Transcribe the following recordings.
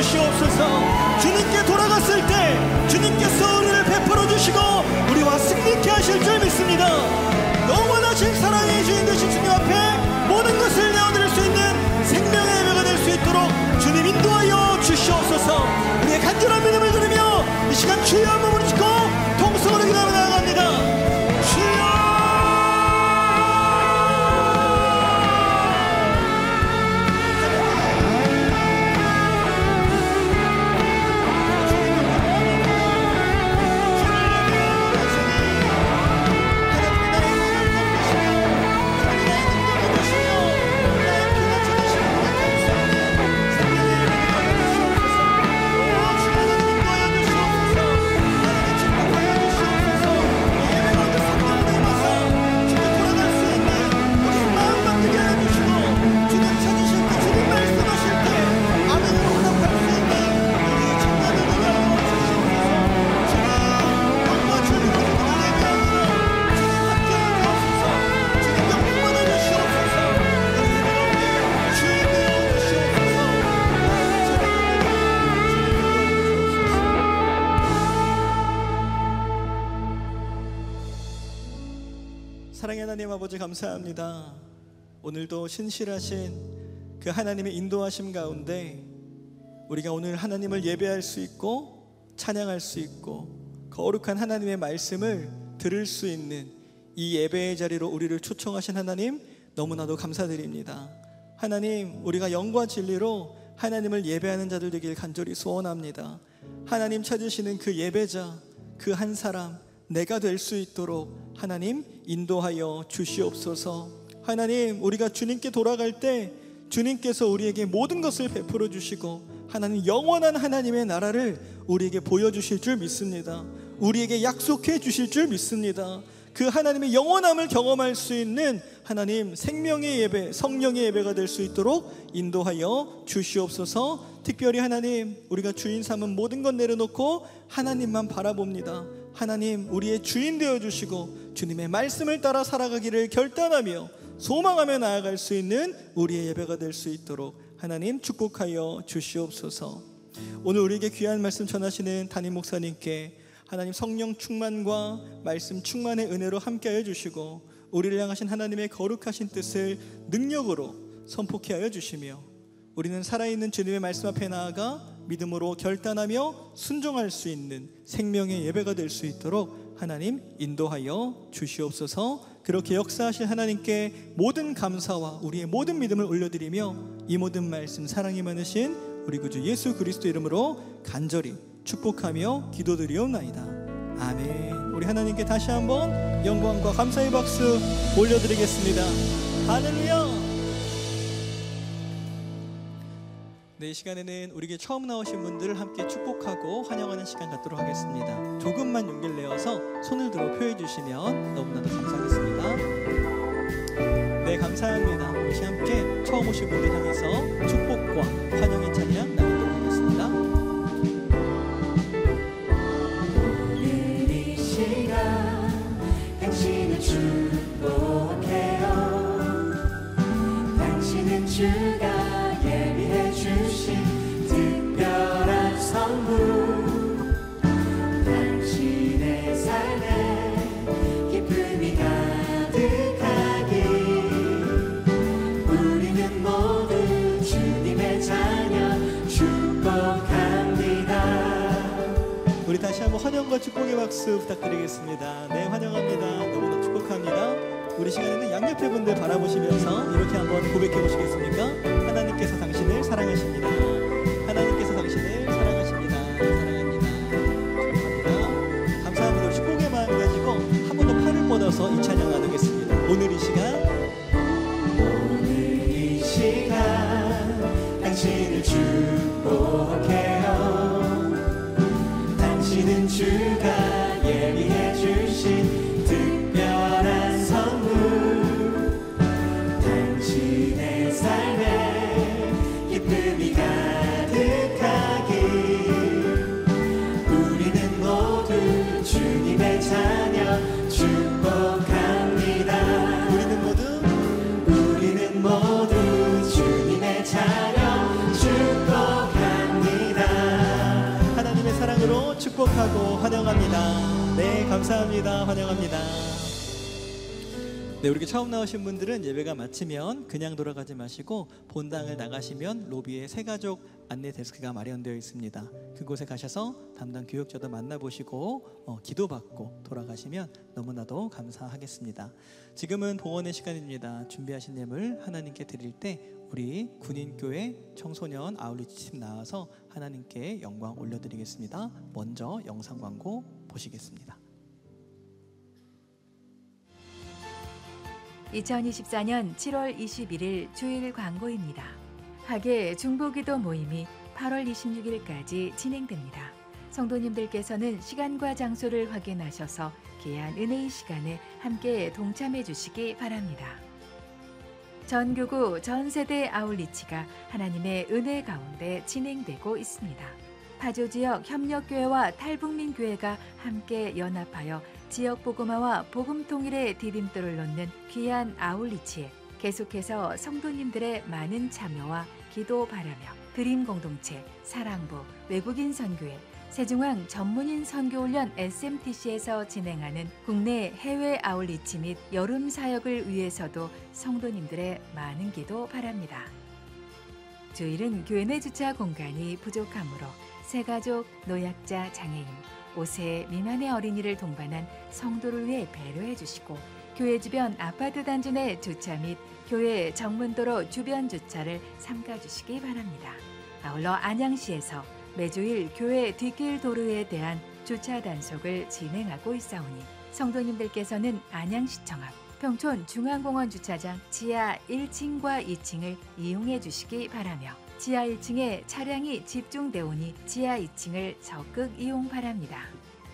주시옵소서. 주님께 돌아갔을 때 주님께서 우리를 베풀어 주시고 우리와 승리케 하실 줄 믿습니다. 영원하신 사랑의 주인 되신 주님 앞에 모든 것을 내어드릴 수 있는 생명의 예배가 될 수 있도록 주님 인도하여 주시옵소서. 우리의 간절한 믿음을 들으며 이 시간 주여 한번 부르시고 통성으로 기도하며 나아갑니다. 사랑의 하나님 아버지 감사합니다. 오늘도 신실하신 그 하나님의 인도하심 가운데 우리가 오늘 하나님을 예배할 수 있고 찬양할 수 있고 거룩한 하나님의 말씀을 들을 수 있는 이 예배의 자리로 우리를 초청하신 하나님 너무나도 감사드립니다. 하나님, 우리가 영과 진리로 하나님을 예배하는 자들 되길 간절히 소원합니다. 하나님 찾으시는 그 예배자, 그 한 사람 내가 될 수 있도록 하나님 인도하여 주시옵소서. 하나님, 우리가 주님께 돌아갈 때 주님께서 우리에게 모든 것을 베풀어 주시고 하나님 영원한 하나님의 나라를 우리에게 보여주실 줄 믿습니다. 우리에게 약속해 주실 줄 믿습니다. 그 하나님의 영원함을 경험할 수 있는 하나님 생명의 예배, 성령의 예배가 될 수 있도록 인도하여 주시옵소서. 특별히 하나님, 우리가 주인 삼은 모든 것 내려놓고 하나님만 바라봅니다. 하나님, 우리의 주인 되어주시고 주님의 말씀을 따라 살아가기를 결단하며 소망하며 나아갈 수 있는 우리의 예배가 될 수 있도록 하나님 축복하여 주시옵소서. 오늘 우리에게 귀한 말씀 전하시는 담임 목사님께 하나님 성령 충만과 말씀 충만의 은혜로 함께하여 주시고 우리를 향하신 하나님의 거룩하신 뜻을 능력으로 선포케 하여 주시며 우리는 살아있는 주님의 말씀 앞에 나아가 믿음으로 결단하며 순종할 수 있는 생명의 예배가 될 수 있도록 하나님 인도하여 주시옵소서. 그렇게 역사하실 하나님께 모든 감사와 우리의 모든 믿음을 올려드리며 이 모든 말씀 사랑이 많으신 우리 구주 예수 그리스도 이름으로 간절히 축복하며 기도드리옵나이다. 아멘. 우리 하나님께 다시 한번 영광과 감사의 박수 올려드리겠습니다. 할렐루야. 네, 이 시간에는 우리에게 처음 나오신 분들을 함께 축복하고 환영하는 시간 갖도록 하겠습니다. 조금만 용기를 내어서 손을 들어 표해 주시면 너무나도 감사하겠습니다. 네, 감사합니다. 우리 함께 처음 오신 분들 향해서 축복과 환영의 찬양 나누도록 하겠습니다. 오늘 이 시간 당신을 축복해요. 당신은 주가 예비해 주신 특별한 선물, 당신의 삶에 기쁨이 가득하길 우리는 모두 주님의 자녀 축복합니다. 우리 다시 한번 환영과 축복의 박수 부탁드리겠습니다. 네, 환영합니다. 너무나 축복합니다. 우리 시간에는 양옆에 분들 바라보시면서 이렇게 한번 고백해 보시겠습니까? 하나님께서 당신을 사랑하십니다. 하나님께서 당신을 사랑하십니다. 사랑합니다. 축복합니다. 감사합니다. 축복의 마음 가지고 한 번 더 팔을 뻗어서 이 찬양 나누겠습니다. 오늘 이 시간 당신을 축복해요. 당신은 주가 예비해 주신 특별한 선물, 당신의 삶에 기쁨이 가 축복하고 환영합니다. 네, 감사합니다. 환영합니다. 네, 우리 처음 나오신 분들은 예배가 마치면 그냥 돌아가지 마시고 본당을 나가시면 로비에 새가족 안내 데스크가 마련되어 있습니다. 그곳에 가셔서 담당 교육자도 만나보시고 기도받고 돌아가시면 너무나도 감사하겠습니다. 지금은 봉헌의 시간입니다. 준비하신 예물 하나님께 드릴 때 우리 군인교회 청소년 아울리치 팀 나와서 하나님께 영광 올려드리겠습니다. 먼저 영상 광고 보시겠습니다. 2024년 7월 21일 주일 광고입니다. 하계 중보기도 모임이 8월 26일까지 진행됩니다. 성도님들께서는 시간과 장소를 확인하셔서 귀한 은혜의 시간에 함께 동참해 주시기 바랍니다. 전교구 전세대 아울리치가 하나님의 은혜 가운데 진행되고 있습니다. 파주지역 협력교회와 탈북민교회가 함께 연합하여 지역 복음화와 복음 통일의 디딤돌을 놓는 귀한 아울리치에 계속해서 성도님들의 많은 참여와 기도 바라며 드림 공동체, 사랑부, 외국인 선교회, 세중앙 전문인 선교훈련 SMTC에서 진행하는 국내 해외 아울리치 및 여름 사역을 위해서도 성도님들의 많은 기도 바랍니다. 주일은 교회 내 주차 공간이 부족하므로 새가족, 노약자, 장애인, 5세 미만의 어린이를 동반한 성도를 위해 배려해 주시고 교회 주변 아파트 단지 내 주차 및 교회 정문도로 주변 주차를 삼가 주시기 바랍니다. 아울러 안양시에서 매주일 교회 뒷길 도로에 대한 주차 단속을 진행하고 있사오니 성도님들께서는 안양시청 앞 평촌 중앙공원 주차장 지하 1층과 2층을 이용해 주시기 바라며 지하 1층에 차량이 집중되오니 지하 2층을 적극 이용 바랍니다.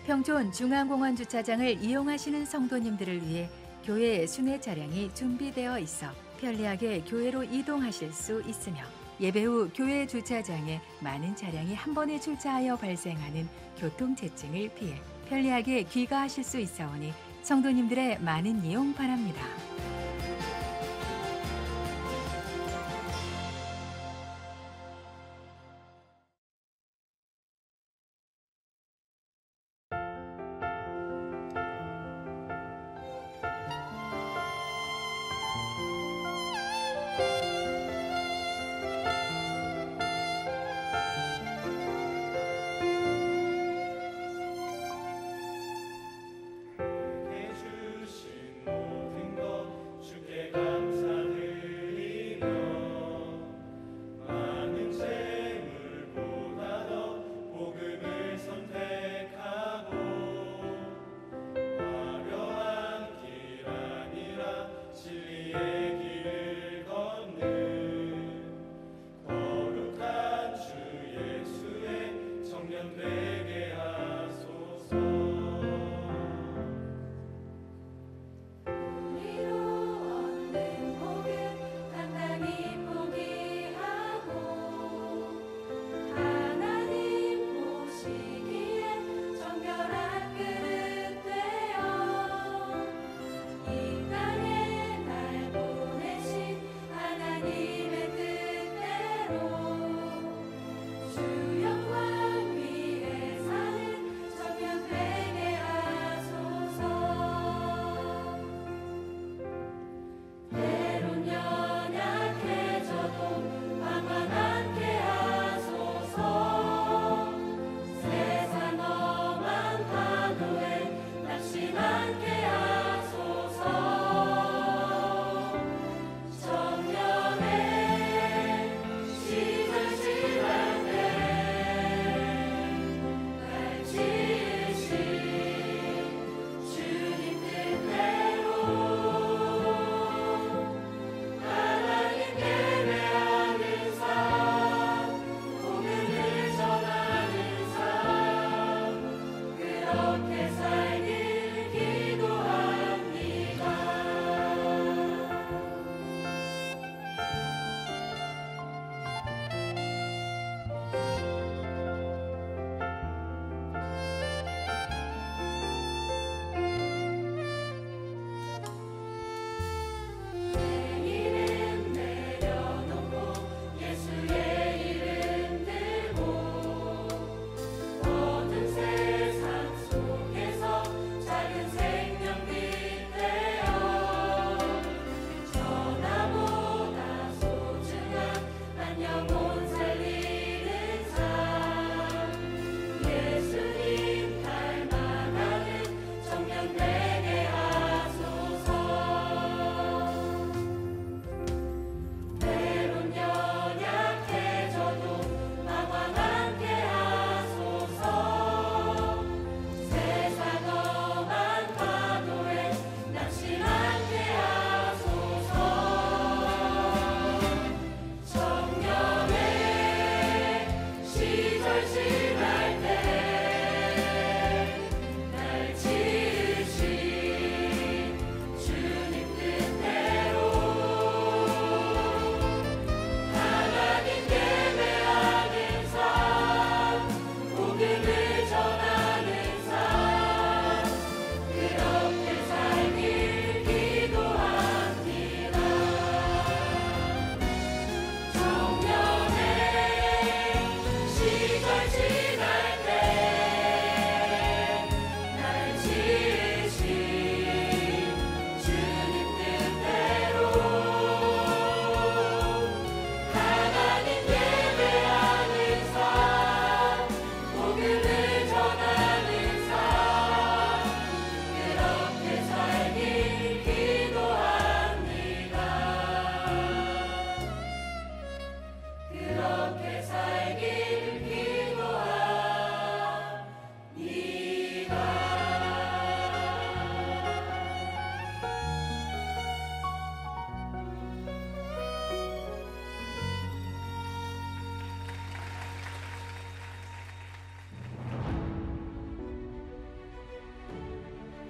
평촌 중앙공원 주차장을 이용하시는 성도님들을 위해 교회 순회 차량이 준비되어 있어 편리하게 교회로 이동하실 수 있으며 예배 후 교회 주차장에 많은 차량이 한 번에 출차하여 발생하는 교통체증을 피해 편리하게 귀가하실 수 있사오니 성도님들의 많은 이용 바랍니다. 주신 모든 것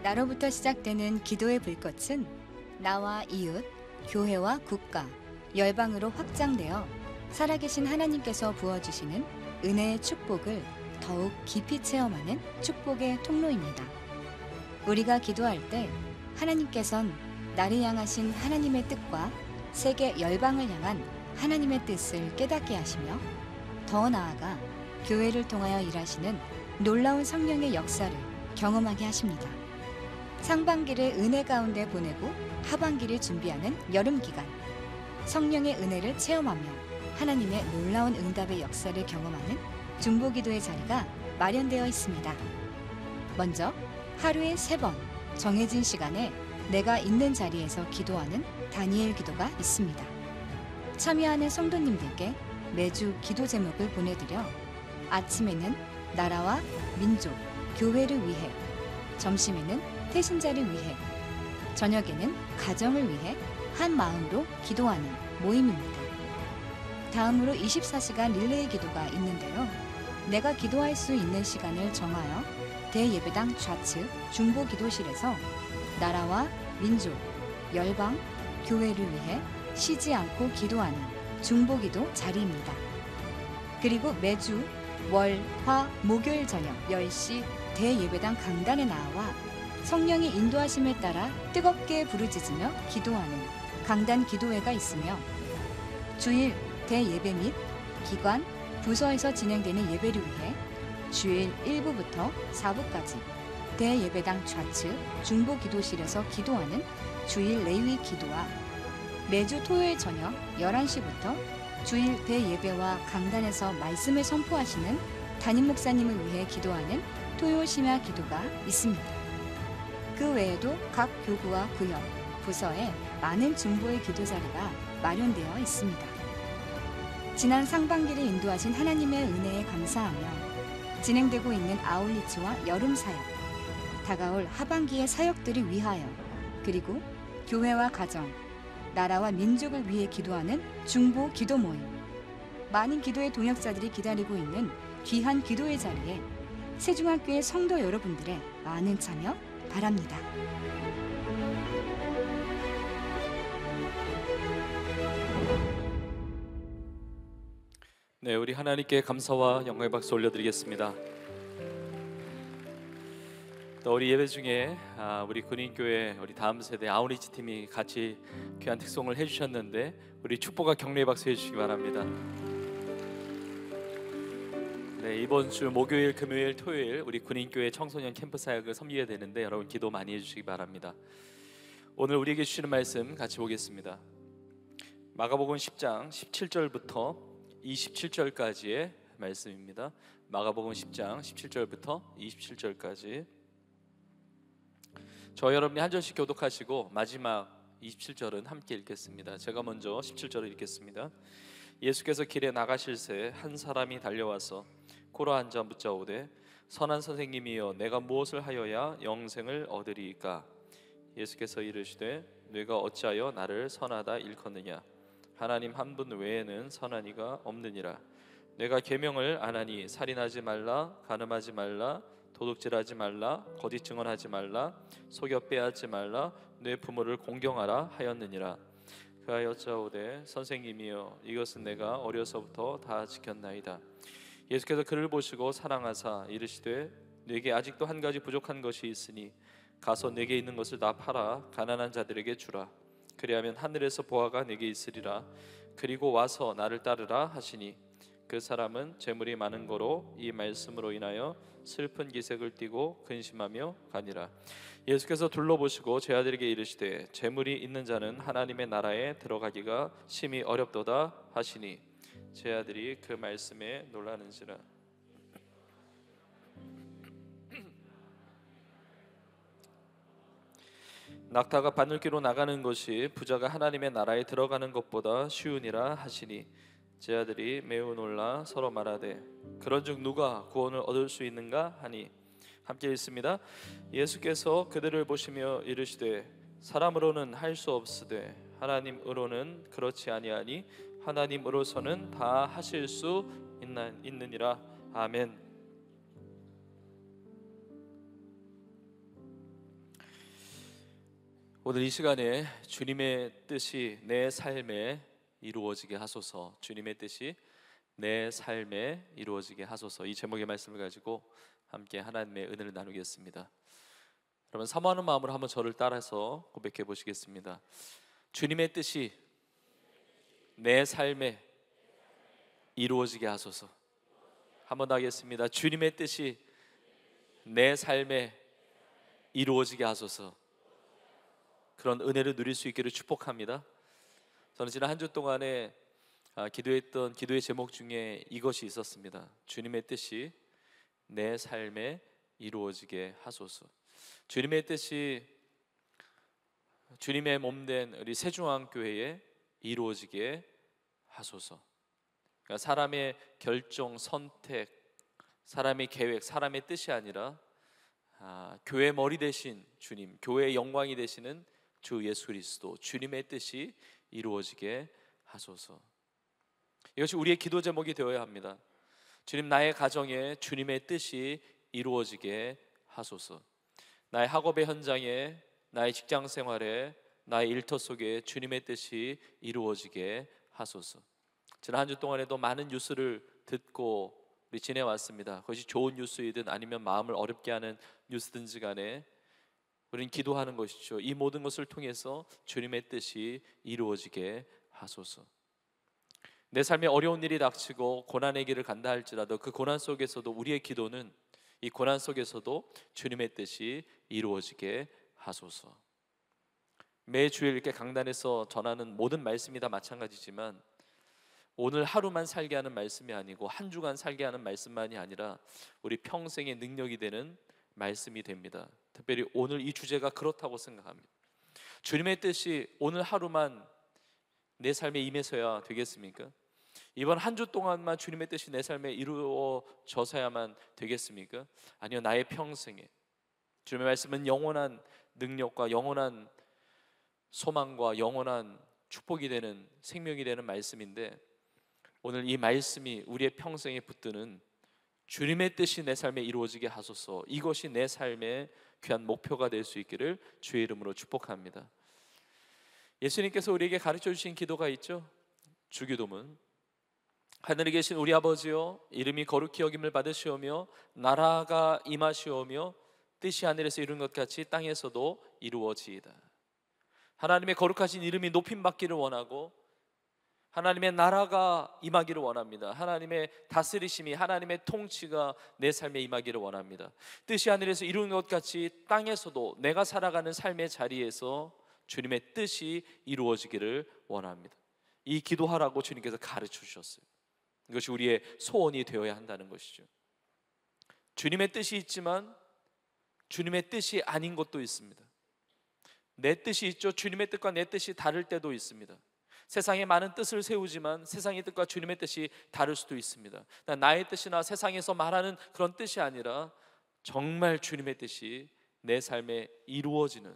나로부터 시작되는 기도의 불꽃은 나와 이웃, 교회와 국가, 열방으로 확장되어 살아계신 하나님께서 부어주시는 은혜의 축복을 더욱 깊이 체험하는 축복의 통로입니다. 우리가 기도할 때 하나님께선 나를 향하신 하나님의 뜻과 세계 열방을 향한 하나님의 뜻을 깨닫게 하시며 더 나아가 교회를 통하여 일하시는 놀라운 성령의 역사를 경험하게 하십니다. 상반기를 은혜 가운데 보내고 하반기를 준비하는 여름 기간, 성령의 은혜를 체험하며 하나님의 놀라운 응답의 역사를 경험하는 중보기도의 자리가 마련되어 있습니다. 먼저 하루에 3번 정해진 시간에 내가 있는 자리에서 기도하는 다니엘 기도가 있습니다. 참여하는 성도님들께 매주 기도 제목을 보내드려 아침에는 나라와 민족, 교회를 위해, 점심에는 태신자를 위해, 저녁에는 가정을 위해 한 마음으로 기도하는 모임입니다. 다음으로 24시간 릴레이 기도가 있는데요. 내가 기도할 수 있는 시간을 정하여 대예배당 좌측 중보 기도실에서 나라와 민족, 열방, 교회를 위해 쉬지 않고 기도하는 중보 기도 자리입니다. 그리고 매주 월, 화, 목요일 저녁 10시 대예배당 강단에 나와 성령의 인도하심에 따라 뜨겁게 부르짖으며 기도하는 강단 기도회가 있으며 주일 대예배 및 기관, 부서에서 진행되는 예배를 위해 주일 1부부터 4부까지 대예배당 좌측 중보 기도실에서 기도하는 주일 레위 기도와 매주 토요일 저녁 11시부터 주일 대예배와 강단에서 말씀을 선포하시는 담임 목사님을 위해 기도하는 토요 심야 기도가 있습니다. 그 외에도 각 교구와 구역, 부서에 많은 중보의 기도 자리가 마련되어 있습니다. 지난 상반기를 인도하신 하나님의 은혜에 감사하며 진행되고 있는 아울리치와 여름 사역, 다가올 하반기의 사역들을 위하여, 그리고 교회와 가정, 나라와 민족을 위해 기도하는 중보 기도 모임, 많은 기도의 동역자들이 기다리고 있는 귀한 기도의 자리에 세중학교의 성도 여러분들의 많은 참여 바랍니다. 네, 우리 하나님께 감사와 영광의 박수 올려드리겠습니다. 또 우리 예배 중에 우리 군인교회 우리 다음 세대 아우리치 팀이 같이 귀한 특송을 해주셨는데 우리 축복과 격려의 박수 해주시기 바랍니다. 네, 이번 주 목요일, 금요일, 토요일 우리 군인교회 청소년 캠프 사역을 섬기게 되는데 여러분 기도 많이 해주시기 바랍니다. 오늘 우리에게 주시는 말씀 같이 보겠습니다. 마가복음 10장 17절부터 27절까지의 말씀입니다. 마가복음 10장 17절부터 27절까지. 저 여러분이 한 절씩 교독하시고 마지막 27절은 함께 읽겠습니다. 제가 먼저 17절을 읽겠습니다. 예수께서 길에 나가실새 한 사람이 달려와서 꿇어 앉아 묻자오되 선한 선생님이여 내가 무엇을 하여야 영생을 얻으리이까? 예수께서 이르시되 네가 어찌하여 나를 선하다 일컫느냐? 하나님 한 분 외에는 선한 이가 없느니라. 내가 계명을 안 하니 살인하지 말라, 간음하지 말라, 도둑질하지 말라, 거짓 증언하지 말라, 속여 빼앗지 말라, 내 부모를 공경하라 하였느니라. 그하여자오되 선생님이여 이것은 내가 어려서부터 다 지켰나이다. 예수께서 그를 보시고 사랑하사 이르시되 네게 아직도 한 가지 부족한 것이 있으니 가서 네게 있는 것을 다 팔아 가난한 자들에게 주라. 그리하면 하늘에서 보화가 네게 있으리라. 그리고 와서 나를 따르라 하시니 그 사람은 재물이 많은 거로 이 말씀으로 인하여 슬픈 기색을 띠고 근심하며 가니라. 예수께서 둘러보시고 제 아들에게 이르시되 재물이 있는 자는 하나님의 나라에 들어가기가 심히 어렵도다 하시니 제 아들이 그 말씀에 놀라는지라. 낙타가 바늘기로 나가는 것이 부자가 하나님의 나라에 들어가는 것보다 쉬우니라 하시니 제 아들이 매우 놀라 서로 말하되 그런즉 누가 구원을 얻을 수 있는가 하니 함께 읽습니다. 예수께서 그들을 보시며 이르시되 사람으로는 할 수 없으되 하나님으로는 그렇지 아니하니 하나님으로서는 다 하실 수 있느니라. 아멘. 오늘 이 시간에 주님의 뜻이 내 삶에 이루어지게 하소서, 주님의 뜻이 내 삶에 이루어지게 하소서, 이 제목의 말씀을 가지고 함께 하나님의 은혜를 나누겠습니다. 여러분, 사모하는 마음으로 한번 저를 따라서 고백해 보시겠습니다. 주님의 뜻이 내 삶에 이루어지게 하소서. 한번 더 하겠습니다. 주님의 뜻이 내 삶에 이루어지게 하소서. 그런 은혜를 누릴 수 있기를 축복합니다. 저는 지난 한 주 동안에 기도했던 기도의 제목 중에 이것이 있었습니다. 주님의 뜻이 내 삶에 이루어지게 하소서. 주님의 뜻이 주님의 몸된 우리 세중앙교회에 이루어지게 하소서. 그러니까 사람의 결정, 선택, 사람의 계획, 사람의 뜻이 아니라 교회 머리 되신 주님, 교회의 영광이 되시는 주 예수 그리스도, 주님의 뜻이 이루어지게 하소서. 이것이 우리의 기도 제목이 되어야 합니다. 주님, 나의 가정에 주님의 뜻이 이루어지게 하소서. 나의 학업의 현장에, 나의 직장 생활에, 나의 일터 속에 주님의 뜻이 이루어지게 하소서. 지난 한 주 동안에도 많은 뉴스를 듣고 우리 지내왔습니다. 그것이 좋은 뉴스이든 아니면 마음을 어렵게 하는 뉴스든지 간에 우리는 기도하는 것이죠. 이 모든 것을 통해서 주님의 뜻이 이루어지게 하소서. 내 삶에 어려운 일이 닥치고 고난의 길을 간다 할지라도 그 고난 속에서도 우리의 기도는 이 고난 속에서도 주님의 뜻이 이루어지게 하소서. 매주일 이렇게 강단에서 전하는 모든 말씀이 다 마찬가지지만 오늘 하루만 살게 하는 말씀이 아니고 한 주간 살게 하는 말씀만이 아니라 우리 평생의 능력이 되는 말씀이 됩니다. 특별히 오늘 이 주제가 그렇다고 생각합니다. 주님의 뜻이 오늘 하루만 내 삶에 임해서야 되겠습니까? 이번 한 주 동안만 주님의 뜻이 내 삶에 이루어져서야만 되겠습니까? 아니요, 나의 평생에 주님의 말씀은 영원한 능력과 영원한 소망과 영원한 축복이 되는 생명이 되는 말씀인데, 오늘 이 말씀이 우리의 평생에 붙드는 주님의 뜻이 내 삶에 이루어지게 하소서, 이것이 내 삶의 귀한 목표가 될 수 있기를 주의 이름으로 축복합니다. 예수님께서 우리에게 가르쳐 주신 기도가 있죠. 주기도문. 하늘에 계신 우리 아버지여, 이름이 거룩히 여김을 받으시오며 나라가 임하시오며 뜻이 하늘에서 이룬 것 같이 땅에서도 이루어지이다. 하나님의 거룩하신 이름이 높임받기를 원하고 하나님의 나라가 임하기를 원합니다. 하나님의 다스리심이, 하나님의 통치가 내 삶에 임하기를 원합니다. 뜻이 하늘에서 이루는 것 같이 땅에서도 내가 살아가는 삶의 자리에서 주님의 뜻이 이루어지기를 원합니다. 이 기도하라고 주님께서 가르쳐 주셨어요. 이것이 우리의 소원이 되어야 한다는 것이죠. 주님의 뜻이 있지만 주님의 뜻이 아닌 것도 있습니다. 내 뜻이 있죠. 주님의 뜻과 내 뜻이 다를 때도 있습니다. 세상에 많은 뜻을 세우지만 세상의 뜻과 주님의 뜻이 다를 수도 있습니다. 나의 뜻이나 세상에서 말하는 그런 뜻이 아니라 정말 주님의 뜻이 내 삶에 이루어지는,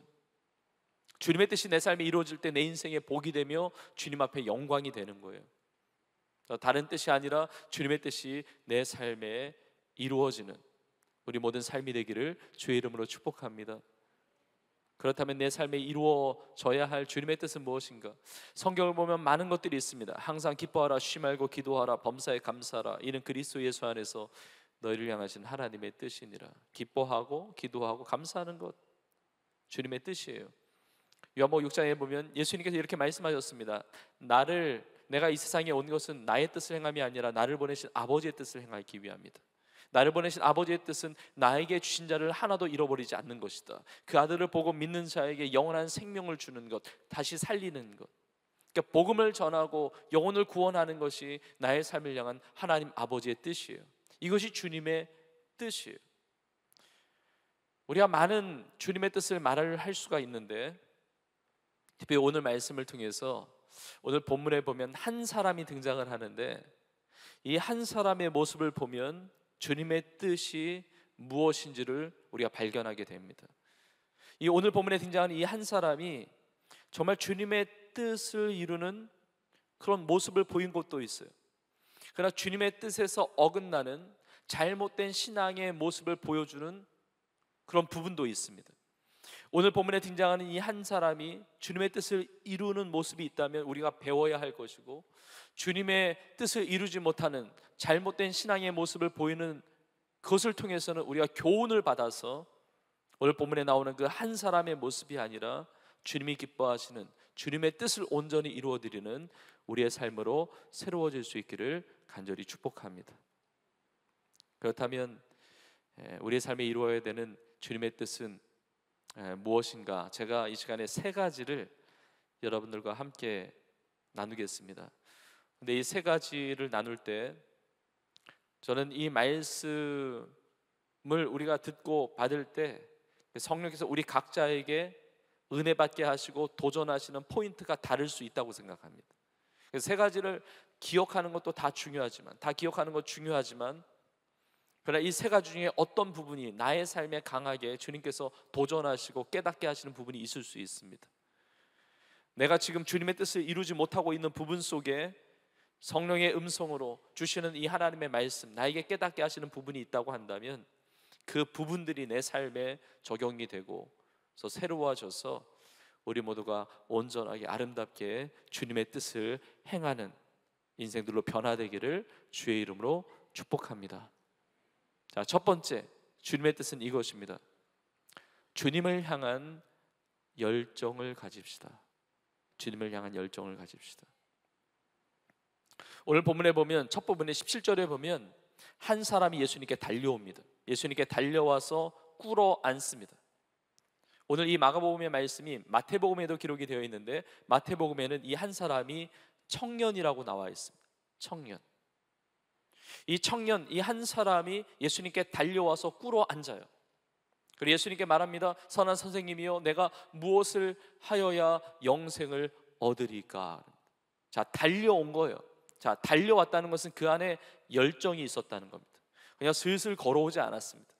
주님의 뜻이 내 삶에 이루어질 때 내 인생의 복이 되며 주님 앞에 영광이 되는 거예요. 다른 뜻이 아니라 주님의 뜻이 내 삶에 이루어지는 우리 모든 삶이 되기를 주의 이름으로 축복합니다. 그렇다면 내 삶에 이루어져야 할 주님의 뜻은 무엇인가? 성경을 보면 많은 것들이 있습니다. 항상 기뻐하라, 쉬지 말고 기도하라, 범사에 감사하라. 이는 그리스도 예수 안에서 너희를 향하신 하나님의 뜻이니라. 기뻐하고 기도하고 감사하는 것, 주님의 뜻이에요. 요한복음 6장에 보면 예수님께서 이렇게 말씀하셨습니다. 내가 이 세상에 온 것은 나의 뜻을 행함이 아니라 나를 보내신 아버지의 뜻을 행하기 위함이다. 나를 보내신 아버지의 뜻은 나에게 주신 자를 하나도 잃어버리지 않는 것이다. 그 아들을 보고 믿는 자에게 영원한 생명을 주는 것, 다시 살리는 것. 그러니까 복음을 전하고 영혼을 구원하는 것이 나의 삶을 향한 하나님 아버지의 뜻이에요. 이것이 주님의 뜻이에요. 우리가 많은 주님의 뜻을 말을 할 수가 있는데, 특별히 오늘 말씀을 통해서 오늘 본문에 보면 한 사람이 등장을 하는데, 이 한 사람의 모습을 보면 주님의 뜻이 무엇인지를 우리가 발견하게 됩니다. 이 오늘 본문에 등장하는 이 한 사람이 정말 주님의 뜻을 이루는 그런 모습을 보인 것도 있어요. 그러나 주님의 뜻에서 어긋나는 잘못된 신앙의 모습을 보여주는 그런 부분도 있습니다. 오늘 본문에 등장하는 이 한 사람이 주님의 뜻을 이루는 모습이 있다면 우리가 배워야 할 것이고, 주님의 뜻을 이루지 못하는 잘못된 신앙의 모습을 보이는 그것을 통해서는 우리가 교훈을 받아서 오늘 본문에 나오는 그 한 사람의 모습이 아니라 주님이 기뻐하시는 주님의 뜻을 온전히 이루어드리는 우리의 삶으로 새로워질 수 있기를 간절히 축복합니다. 그렇다면 우리의 삶에 이루어야 되는 주님의 뜻은 무엇인가? 제가 이 시간에 세 가지를 여러분들과 함께 나누겠습니다. 근데 이 세 가지를 나눌 때 저는 이 말씀을 우리가 듣고 받을 때 성령께서 우리 각자에게 은혜 받게 하시고 도전하시는 포인트가 다를 수 있다고 생각합니다. 그래서 세 가지를 기억하는 것도 다 기억하는 것 중요하지만, 그러나 이 세 가지 중에 어떤 부분이 나의 삶에 강하게 주님께서 도전하시고 깨닫게 하시는 부분이 있을 수 있습니다. 내가 지금 주님의 뜻을 이루지 못하고 있는 부분 속에 성령의 음성으로 주시는 이 하나님의 말씀, 나에게 깨닫게 하시는 부분이 있다고 한다면 그 부분들이 내 삶에 적용이 되고 그래서 새로워져서 우리 모두가 온전하게 아름답게 주님의 뜻을 행하는 인생들로 변화되기를 주의 이름으로 축복합니다. 자, 첫 번째 주님의 뜻은 이것입니다. 주님을 향한 열정을 가집시다. 주님을 향한 열정을 가집시다. 오늘 본문에 보면 첫 부분에 17절에 보면 한 사람이 예수님께 달려옵니다. 예수님께 달려와서 꿇어 앉습니다. 오늘 이 마가복음의 말씀이 마태복음에도 기록이 되어 있는데 마태복음에는 이 한 사람이 청년이라고 나와 있습니다. 청년. 이 청년, 이 한 사람이 예수님께 달려와서 꿇어 앉아요. 그리고 예수님께 말합니다. 선한 선생님이여, 내가 무엇을 하여야 영생을 얻으리까? 자, 달려온 거예요. 자, 달려왔다는 것은 그 안에 열정이 있었다는 겁니다. 그냥 슬슬 걸어오지 않았습니다.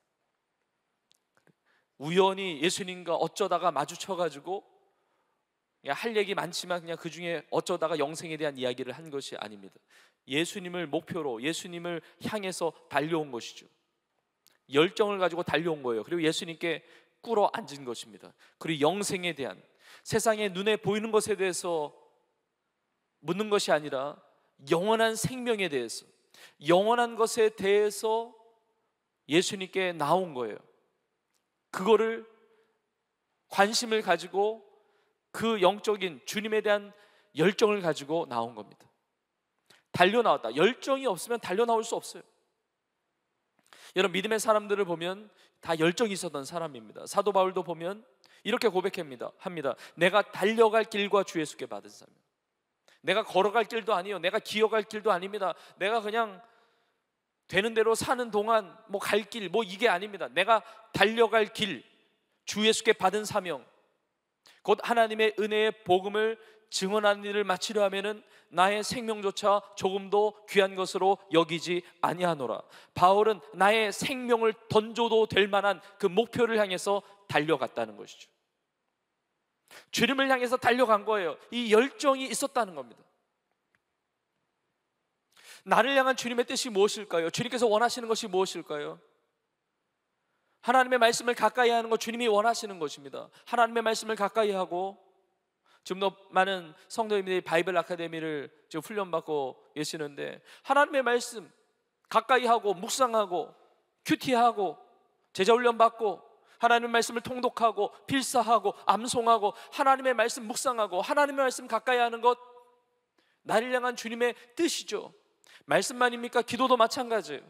우연히 예수님과 어쩌다가 마주쳐가지고 그냥 할 얘기 많지만 그냥 그 중에 어쩌다가 영생에 대한 이야기를 한 것이 아닙니다. 예수님을 목표로 예수님을 향해서 달려온 것이죠. 열정을 가지고 달려온 거예요. 그리고 예수님께 꿇어 앉은 것입니다. 그리고 영생에 대한, 세상의 눈에 보이는 것에 대해서 묻는 것이 아니라 영원한 생명에 대해서, 영원한 것에 대해서 예수님께 나온 거예요. 그거를 관심을 가지고 그 영적인 주님에 대한 열정을 가지고 나온 겁니다. 달려 나왔다. 열정이 없으면 달려 나올 수 없어요. 여러분, 믿음의 사람들을 보면 다 열정이 있었던 사람입니다. 사도 바울도 보면 이렇게 고백합니다. 내가 달려갈 길과 주 예수께 받은 사명. 내가 걸어갈 길도 아니에요. 내가 기어갈 길도 아닙니다. 내가 그냥 되는 대로 사는 동안 갈 길 이게 아닙니다. 내가 달려갈 길, 주 예수께 받은 사명, 곧 하나님의 은혜의 복음을 증언하는 일을 마치려 하면은 나의 생명조차 조금도 귀한 것으로 여기지 아니하노라. 바울은 나의 생명을 던져도 될 만한 그 목표를 향해서 달려갔다는 것이죠. 주님을 향해서 달려간 거예요. 이 열정이 있었다는 겁니다. 나를 향한 주님의 뜻이 무엇일까요? 주님께서 원하시는 것이 무엇일까요? 하나님의 말씀을 가까이 하는 것, 주님이 원하시는 것입니다. 하나님의 말씀을 가까이 하고, 지금도 많은 성도님들이 바이블 아카데미를 지금 훈련받고 계시는데 하나님의 말씀 가까이 하고 묵상하고 큐티하고 제자훈련 받고 하나님의 말씀을 통독하고 필사하고 암송하고 하나님의 말씀 묵상하고 하나님의 말씀 가까이 하는 것, 나를 향한 주님의 뜻이죠. 말씀만입니까? 기도도 마찬가지예요.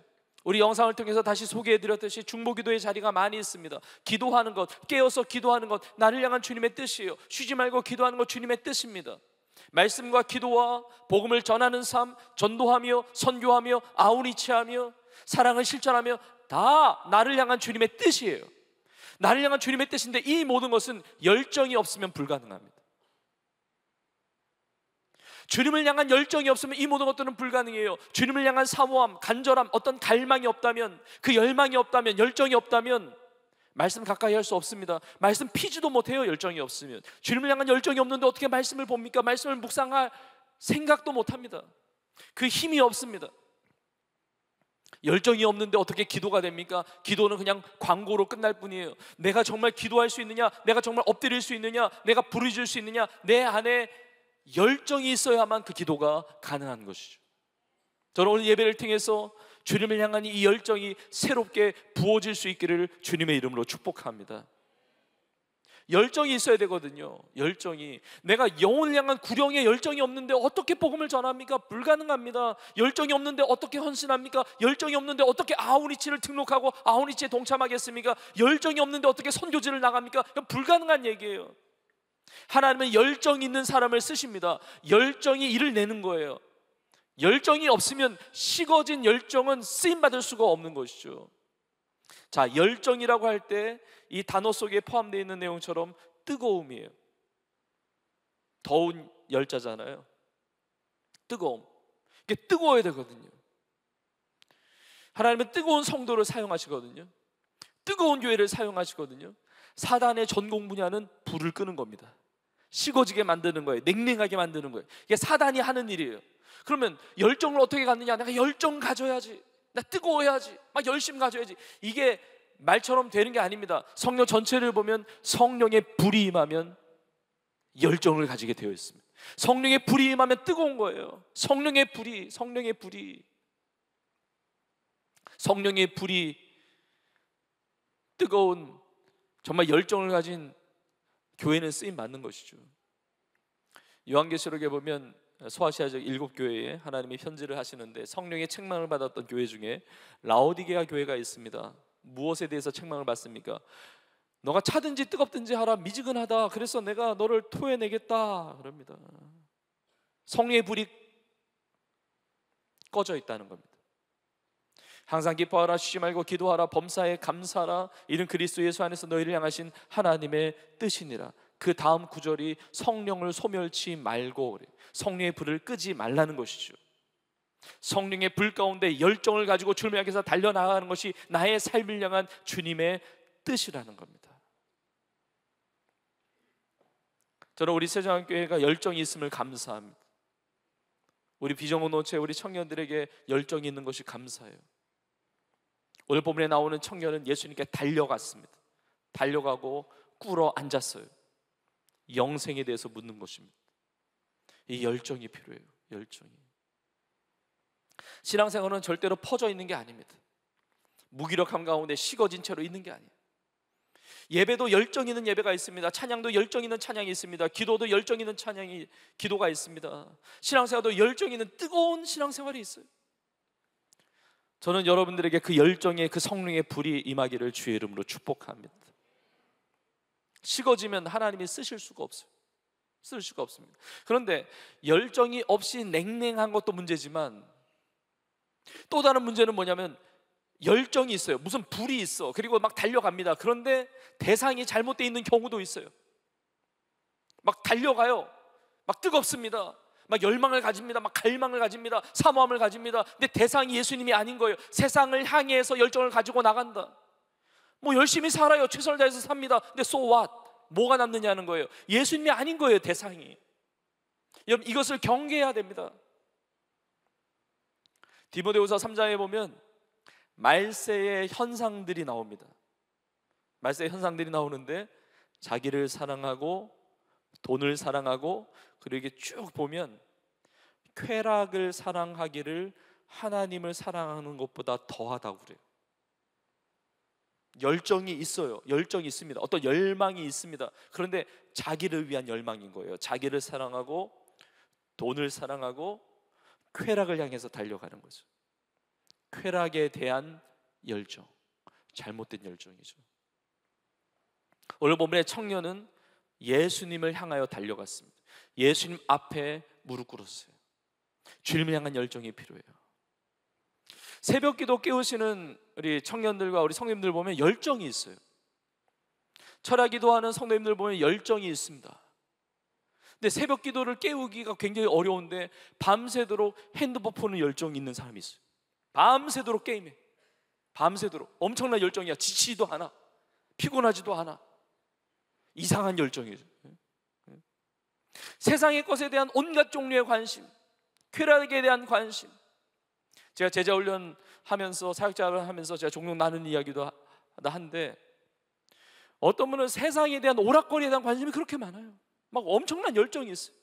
우리 영상을 통해서 다시 소개해드렸듯이 중보기도의 자리가 많이 있습니다. 기도하는 것, 깨어서 기도하는 것, 나를 향한 주님의 뜻이에요. 쉬지 말고 기도하는 것 주님의 뜻입니다. 말씀과 기도와 복음을 전하는 삶, 전도하며 선교하며 아우리치하며 사랑을 실천하며 다 나를 향한 주님의 뜻이에요. 나를 향한 주님의 뜻인데 이 모든 것은 열정이 없으면 불가능합니다. 주님을 향한 열정이 없으면 이 모든 것들은 불가능해요. 주님을 향한 사모함, 간절함, 어떤 갈망이 없다면, 그 열망이 없다면, 열정이 없다면 말씀 가까이 할 수 없습니다. 말씀 피지도 못해요. 열정이 없으면. 주님을 향한 열정이 없는데 어떻게 말씀을 봅니까? 말씀을 묵상할 생각도 못합니다. 그 힘이 없습니다. 열정이 없는데 어떻게 기도가 됩니까? 기도는 그냥 광고로 끝날 뿐이에요. 내가 정말 기도할 수 있느냐? 내가 정말 엎드릴 수 있느냐? 내가 부르짖을 수 있느냐? 내 안에 열정이 있어야만 그 기도가 가능한 것이죠. 저는 오늘 예배를 통해서 주님을 향한 이 열정이 새롭게 부어질 수 있기를 주님의 이름으로 축복합니다. 열정이 있어야 되거든요. 열정이. 내가 영혼을 향한 구령의 열정이 없는데 어떻게 복음을 전합니까? 불가능합니다. 열정이 없는데 어떻게 헌신합니까? 열정이 없는데 어떻게 아우리치를 등록하고 아우리치에 동참하겠습니까? 열정이 없는데 어떻게 선교지를 나갑니까? 이건 불가능한 얘기예요. 하나님은 열정 있는 사람을 쓰십니다. 열정이 일을 내는 거예요. 열정이 없으면 식어진 열정은 쓰임받을 수가 없는 것이죠. 자, 열정이라고 할 때 이 단어 속에 포함되어 있는 내용처럼 뜨거움이에요. 더운 열자잖아요. 뜨거움. 이게 뜨거워야 되거든요. 하나님은 뜨거운 성도를 사용하시거든요. 뜨거운 교회를 사용하시거든요. 사단의 전공 분야는 불을 끄는 겁니다. 식어지게 만드는 거예요. 냉랭하게 만드는 거예요. 이게 사단이 하는 일이에요. 그러면 열정을 어떻게 갖느냐? 내가 열정 가져야지. 나 뜨거워야지. 막 열심 가져야지. 이게 말처럼 되는 게 아닙니다. 성령 전체를 보면 성령의 불이 임하면 열정을 가지게 되어 있습니다. 성령의 불이 임하면 뜨거운 거예요. 성령의 불이 뜨거운 정말 열정을 가진 교회는 쓰임 받는 것이죠. 요한계시록에 보면 소아시아적 7교회에 하나님이 편지를 하시는데 성령의 책망을 받았던 교회 중에 라오디게아 교회가 있습니다. 무엇에 대해서 책망을 받습니까? 너가 차든지 뜨겁든지 하라. 미지근하다. 그래서 내가 너를 토해내겠다 그럽니다. 성령의 불이 꺼져 있다는 겁니다. 항상 기뻐하라. 쉬지 말고 기도하라. 범사에 감사하라. 이는 그리스도 예수 안에서 너희를 향하신 하나님의 뜻이니라. 그 다음 구절이 성령을 소멸치 말고 그래요. 성령의 불을 끄지 말라는 것이죠. 성령의 불 가운데 열정을 가지고 주님을 향해서 달려나가는 것이 나의 삶을 향한 주님의 뜻이라는 겁니다. 저는 우리 세정교회가 열정이 있음을 감사합니다. 우리 비전공동체 우리 청년들에게 열정이 있는 것이 감사해요. 오늘 본문에 나오는 청년은 예수님께 달려갔습니다. 달려가고 꿇어 앉았어요. 영생에 대해서 묻는 것입니다. 이 열정이 필요해요. 열정이. 신앙생활은 절대로 퍼져 있는 게 아닙니다. 무기력함 가운데 식어진 채로 있는 게 아니에요. 예배도 열정 있는 예배가 있습니다. 찬양도 열정 있는 찬양이 있습니다. 기도도 열정 있는 기도가 있습니다. 신앙생활도 열정 있는 뜨거운 신앙생활이 있어요. 저는 여러분들에게 그 열정의 그 성령의 불이 임하기를 주의 이름으로 축복합니다. 식어지면 하나님이 쓰실 수가 없어요. 쓸 수가 없습니다. 그런데 열정이 없이 냉랭한 것도 문제지만 또 다른 문제는 뭐냐면 열정이 있어요. 무슨 불이 있어. 그리고 막 달려갑니다. 그런데 대상이 잘못되어 있는 경우도 있어요. 막 달려가요. 막 뜨겁습니다. 막 열망을 가집니다. 막 갈망을 가집니다. 사모함을 가집니다. 근데 대상이 예수님이 아닌 거예요. 세상을 향해서 열정을 가지고 나간다. 뭐 열심히 살아요. 최선을 다해서 삽니다. 근데 so what? 뭐가 남느냐는 거예요. 예수님이 아닌 거예요. 대상이. 여러분 이것을 경계해야 됩니다. 디모데후서 3장에 보면 말세의 현상들이 나옵니다. 말세의 현상들이 나오는데 자기를 사랑하고 돈을 사랑하고 그리고 이게 쭉 보면 쾌락을 사랑하기를 하나님을 사랑하는 것보다 더하다고 그래요. 열정이 있어요. 열정이 있습니다. 어떤 열망이 있습니다. 그런데 자기를 위한 열망인 거예요. 자기를 사랑하고 돈을 사랑하고 쾌락을 향해서 달려가는 거죠. 쾌락에 대한 열정, 잘못된 열정이죠. 오늘 본문의 청년은 예수님을 향하여 달려갔습니다. 예수님 앞에 무릎 꿇었어요. 주님을 향한 열정이 필요해요. 새벽기도 깨우시는 우리 청년들과 우리 성도님들 보면 열정이 있어요. 철야기도하는 성도님들 보면 열정이 있습니다. 근데 새벽기도를 깨우기가 굉장히 어려운데 밤새도록 핸드폰 보는 열정이 있는 사람이 있어요. 밤새도록 게임해. 밤새도록 엄청난 열정이야. 지치지도 않아. 피곤하지도 않아. 이상한 열정이죠. 세상의 것에 대한 온갖 종류의 관심, 쾌락에 대한 관심. 제가 제자훈련 하면서 사역자를 하면서 제가 종종 나누는 이야기도 한데, 어떤 분은 세상에 대한 오락거리에 대한 관심이 그렇게 많아요. 막 엄청난 열정이 있어요.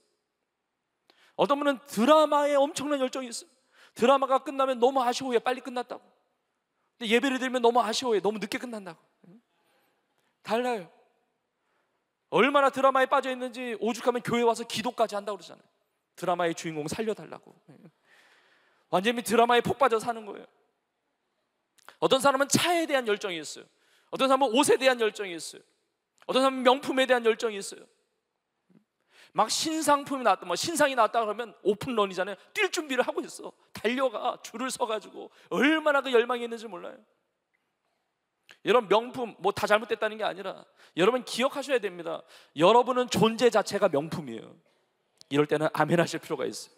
어떤 분은 드라마에 엄청난 열정이 있어요. 드라마가 끝나면 너무 아쉬워해, 빨리 끝났다고. 근데 예배를 드리면 너무 아쉬워해, 너무 늦게 끝난다고. 달라요. 얼마나 드라마에 빠져 있는지 오죽하면 교회 와서 기도까지 한다고 그러잖아요. 드라마의 주인공 살려달라고. 완전히 드라마에 폭 빠져 사는 거예요. 어떤 사람은 차에 대한 열정이 있어요. 어떤 사람은 옷에 대한 열정이 있어요. 어떤 사람은 명품에 대한 열정이 있어요. 막 신상품이 나왔다, 뭐 신상이 나왔다 그러면 오픈런이잖아요. 뛸 준비를 하고 있어. 달려가, 줄을 서가지고. 얼마나 그 열망이 있는지 몰라요. 여러분, 명품 뭐 다 잘못됐다는 게 아니라 여러분 기억하셔야 됩니다. 여러분은 존재 자체가 명품이에요. 이럴 때는 아멘 하실 필요가 있어요.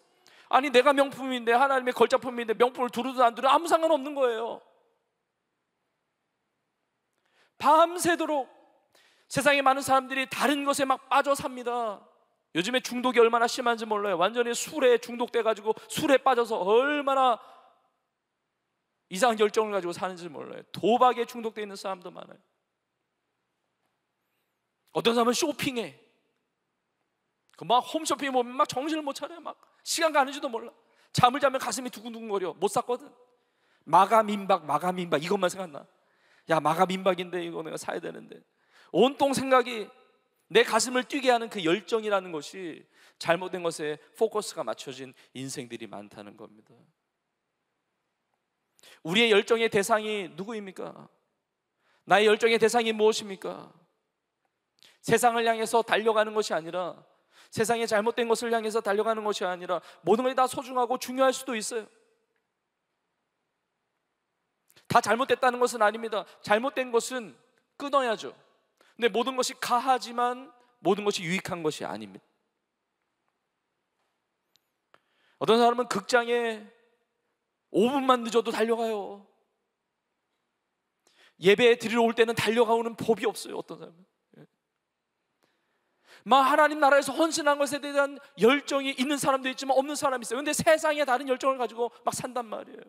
아니, 내가 명품인데, 하나님의 걸작품인데 명품을 두르든 안 두르든 아무 상관없는 거예요. 밤새도록 세상에 많은 사람들이 다른 것에 막 빠져 삽니다. 요즘에 중독이 얼마나 심한지 몰라요. 완전히 술에 중독돼가지고 술에 빠져서 얼마나 이상한 열정을 가지고 사는지 몰라요. 도박에 중독되어 있는 사람도 많아요. 어떤 사람은 쇼핑에, 막 홈쇼핑 보면 막 정신을 못 차려요. 막 시간 가는지도 몰라. 잠을 자면 가슴이 두근두근거려. 못 샀거든. 마가민박 이것만 생각나. 야, 마가민박인데 이거 내가 사야 되는데. 온통 생각이 내 가슴을 뛰게 하는 그 열정이라는 것이 잘못된 것에 포커스가 맞춰진 인생들이 많다는 겁니다. 우리의 열정의 대상이 누구입니까? 나의 열정의 대상이 무엇입니까? 세상을 향해서 달려가는 것이 아니라, 세상의 잘못된 것을 향해서 달려가는 것이 아니라, 모든 것이 다 소중하고 중요할 수도 있어요. 다 잘못됐다는 것은 아닙니다. 잘못된 것은 끊어야죠. 근데 모든 것이 가하지만 모든 것이 유익한 것이 아닙니다. 어떤 사람은 극장에 5분만 늦어도 달려가요. 예배 드리러 올 때는 달려가오는 법이 없어요. 어떤 사람은 막 하나님 나라에서 헌신한 것에 대한 열정이 있는 사람도 있지만 없는 사람이 있어요. 그런데 세상에 다른 열정을 가지고 막 산단 말이에요.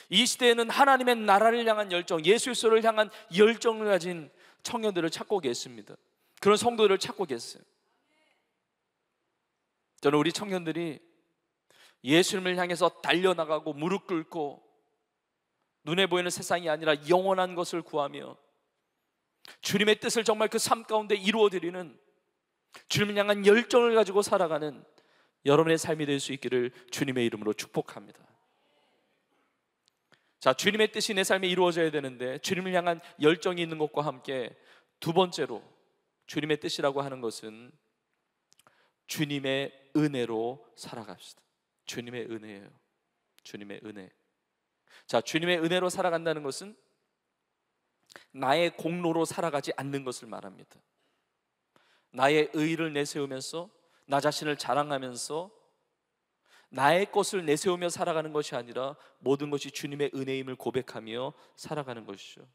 이 시대에는 하나님의 나라를 향한 열정, 예수 그리스도를 향한 열정을 가진 청년들을 찾고 계십니다. 그런 성도들을 찾고 계세요. 저는 우리 청년들이 예수님을 향해서 달려나가고 무릎 꿇고 눈에 보이는 세상이 아니라 영원한 것을 구하며 주님의 뜻을 정말 그 삶 가운데 이루어드리는, 주님을 향한 열정을 가지고 살아가는 여러분의 삶이 될 수 있기를 주님의 이름으로 축복합니다. 자, 주님의 뜻이 내 삶에 이루어져야 되는데 주님을 향한 열정이 있는 것과 함께 두 번째로 주님의 뜻이라고 하는 것은 주님의 은혜로 살아갑시다. 주님의 은혜예요. 주님의 은혜. 자, 주님의 은혜로 살아간다는 것은 나의 공로로 살아가지 않는 것을 말합니다. 나의 의의를 내세우면서 나 자신을 자랑하면서 나의 것을 내세우며 살아가는 것이 아니라 모든 것이 주님의 은혜임을 고백하며 살아가는 것이죠.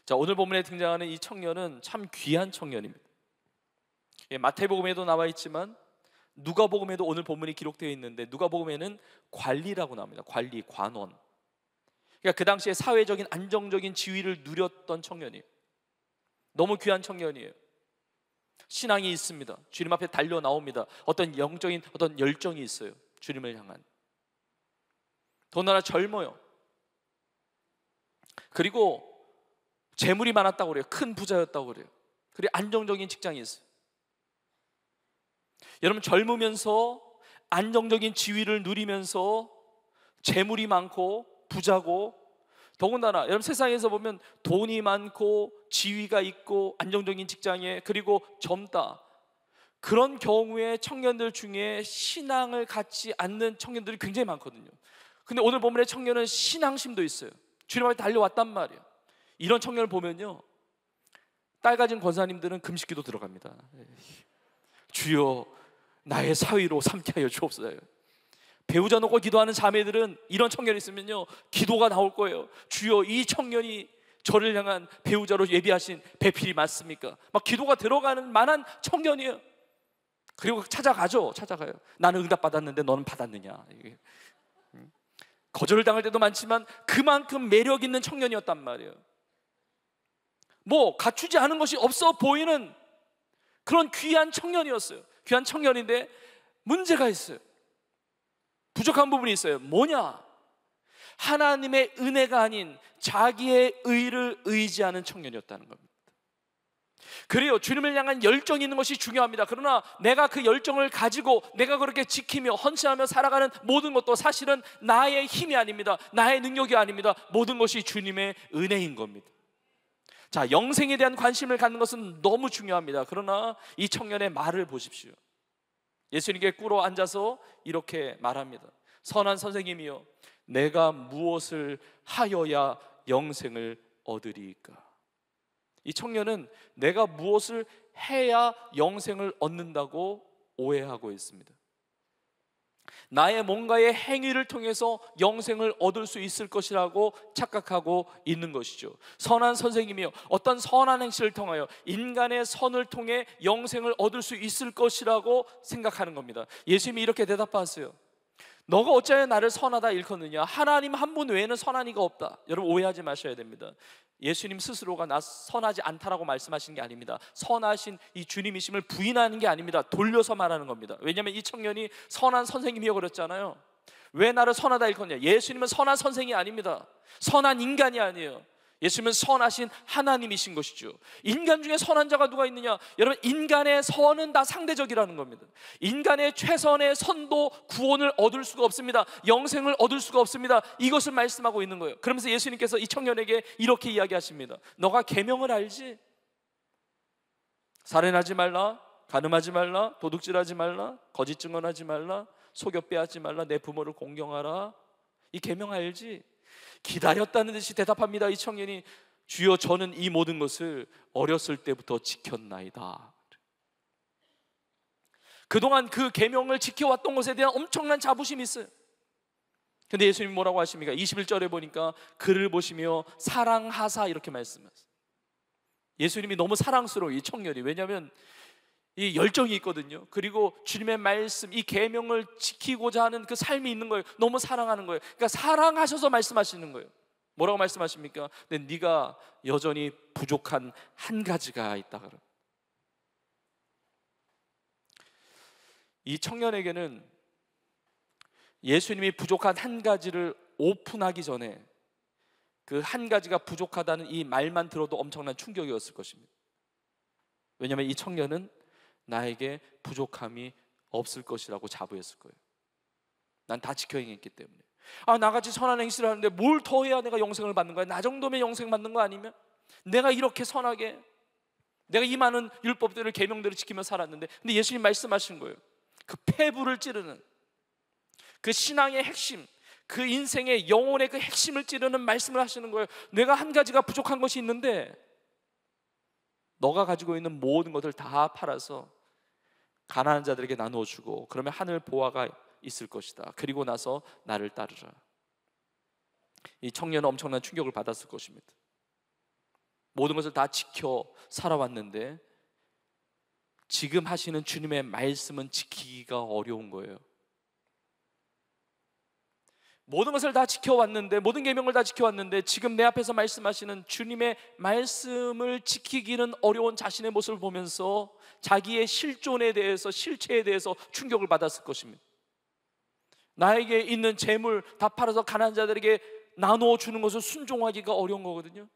자, 오늘 본문에 등장하는 이 청년은 참 귀한 청년입니다. 마태복음에도 나와 있지만 누가복음에도 오늘 본문이 기록되어 있는데, 누가복음에는 관리라고 나옵니다. 관리, 관원. 그러니까 그 당시에 사회적인 안정적인 지위를 누렸던 청년이에요. 너무 귀한 청년이에요. 신앙이 있습니다. 주님 앞에 달려 나옵니다. 어떤 영적인 어떤 열정이 있어요. 주님을 향한. 더군다나 젊어요. 그리고 재물이 많았다고 그래요. 큰 부자였다고 그래요. 그리고 안정적인 직장이 있어요. 여러분, 젊으면서 안정적인 지위를 누리면서 재물이 많고 부자고, 더군다나 여러분 세상에서 보면 돈이 많고 지위가 있고 안정적인 직장에, 그리고 젊다, 그런 경우에 청년들 중에 신앙을 갖지 않는 청년들이 굉장히 많거든요. 근데 오늘 본문의 청년은 신앙심도 있어요. 주님 앞에 달려왔단 말이에요. 이런 청년을 보면요, 딸 가진 권사님들은 금식기도 들어갑니다. 주여 나의 사위로 삼게 하여 주옵소서. 배우자 놓고 기도하는 자매들은 이런 청년이 있으면요, 기도가 나올 거예요. 주여 이 청년이 저를 향한 배우자로 예비하신 배필이 맞습니까? 막 기도가 들어가는 만한 청년이에요. 그리고 찾아가요. 나는 응답 받았는데 너는 받았느냐. 거절당할 때도 많지만 그만큼 매력 있는 청년이었단 말이에요. 뭐 갖추지 않은 것이 없어 보이는 그런 귀한 청년이었어요. 귀한 청년인데 문제가 있어요. 부족한 부분이 있어요. 뭐냐? 하나님의 은혜가 아닌 자기의 의를 의지하는 청년이었다는 겁니다. 그래요, 주님을 향한 열정이 있는 것이 중요합니다. 그러나 내가 그 열정을 가지고 내가 그렇게 지키며 헌신하며 살아가는 모든 것도 사실은 나의 힘이 아닙니다. 나의 능력이 아닙니다. 모든 것이 주님의 은혜인 겁니다. 자, 영생에 대한 관심을 갖는 것은 너무 중요합니다. 그러나 이 청년의 말을 보십시오. 예수님께 꿇어 앉아서 이렇게 말합니다. 선한 선생님이여, 내가 무엇을 하여야 영생을 얻으리이까? 이 청년은 내가 무엇을 해야 영생을 얻는다고 오해하고 있습니다. 나의 뭔가의 행위를 통해서 영생을 얻을 수 있을 것이라고 착각하고 있는 것이죠. 선한 선생님이요, 어떤 선한 행실을 통하여 인간의 선을 통해 영생을 얻을 수 있을 것이라고 생각하는 겁니다. 예수님이 이렇게 대답하세요. 너가 어찌하여 나를 선하다 일컫느냐? 하나님 한 분 외에는 선한 이가 없다. 여러분, 오해하지 마셔야 됩니다. 예수님 스스로가 나 선하지 않다라고 말씀하시는 게 아닙니다. 선하신 이 주님이심을 부인하는 게 아닙니다. 돌려서 말하는 겁니다. 왜냐하면 이 청년이 선한 선생님이여 그랬잖아요. 왜 나를 선하다 일컫냐? 예수님은 선한 선생이 아닙니다. 선한 인간이 아니에요. 예수님은 선하신 하나님이신 것이죠. 인간 중에 선한 자가 누가 있느냐? 여러분, 인간의 선은 다 상대적이라는 겁니다. 인간의 최선의 선도 구원을 얻을 수가 없습니다. 영생을 얻을 수가 없습니다. 이것을 말씀하고 있는 거예요. 그러면서 예수님께서 이 청년에게 이렇게 이야기하십니다. 너가 계명을 알지? 살인하지 말라, 간음하지 말라, 도둑질하지 말라, 거짓 증언하지 말라, 속여 빼앗지 말라, 내 부모를 공경하라. 이 계명 알지? 기다렸다는 듯이 대답합니다. 이 청년이, 주여 저는 이 모든 것을 어렸을 때부터 지켰나이다. 그동안 그 계명을 지켜왔던 것에 대한 엄청난 자부심이 있어요. 근데 예수님이 뭐라고 하십니까? 21절에 보니까 그를 보시며 사랑하사 이렇게 말씀하세요. 예수님이 너무 사랑스러워요, 이 청년이. 왜냐하면 이 열정이 있거든요. 그리고 주님의 말씀, 이 계명을 지키고자 하는 그 삶이 있는 거예요. 너무 사랑하는 거예요. 그러니까 사랑하셔서 말씀하시는 거예요. 뭐라고 말씀하십니까? 근데 네가 여전히 부족한 한 가지가 있다. 이 청년에게는 예수님이 부족한 한 가지를 오픈하기 전에 그 한 가지가 부족하다는 이 말만 들어도 엄청난 충격이었을 것입니다. 왜냐하면 이 청년은 나에게 부족함이 없을 것이라고 자부했을 거예요. 난 다 지켜 행했기 때문에. 나같이 선한 행실을 하는데 뭘 더 해야 내가 영생을 받는 거야? 나 정도면 영생 받는 거 아니면? 내가 이렇게 선하게, 내가 이 많은 율법들을 계명들을 지키며 살았는데. 근데 예수님 말씀하신 거예요. 그 폐부를 찌르는 그 신앙의 핵심, 그 인생의 영혼의 그 핵심을 찌르는 말씀을 하시는 거예요. 내가 한 가지가 부족한 것이 있는데 너가 가지고 있는 모든 것을 다 팔아서 가난한 자들에게 나누어 주고 그러면 하늘 보화가 있을 것이다. 그리고 나서 나를 따르라. 이 청년은 엄청난 충격을 받았을 것입니다. 모든 것을 다 지켜 살아왔는데 지금 하시는 주님의 말씀은 지키기가 어려운 거예요. 모든 것을 다 지켜왔는데, 모든 계명을 다 지켜왔는데 지금 내 앞에서 말씀하시는 주님의 말씀을 지키기는 어려운 자신의 모습을 보면서 자기의 실존에 대해서, 실체에 대해서 충격을 받았을 것입니다. 나에게 있는 재물 다 팔아서 가난한 자들에게 나누어 주는 것을 순종하기가 어려운 거거든요.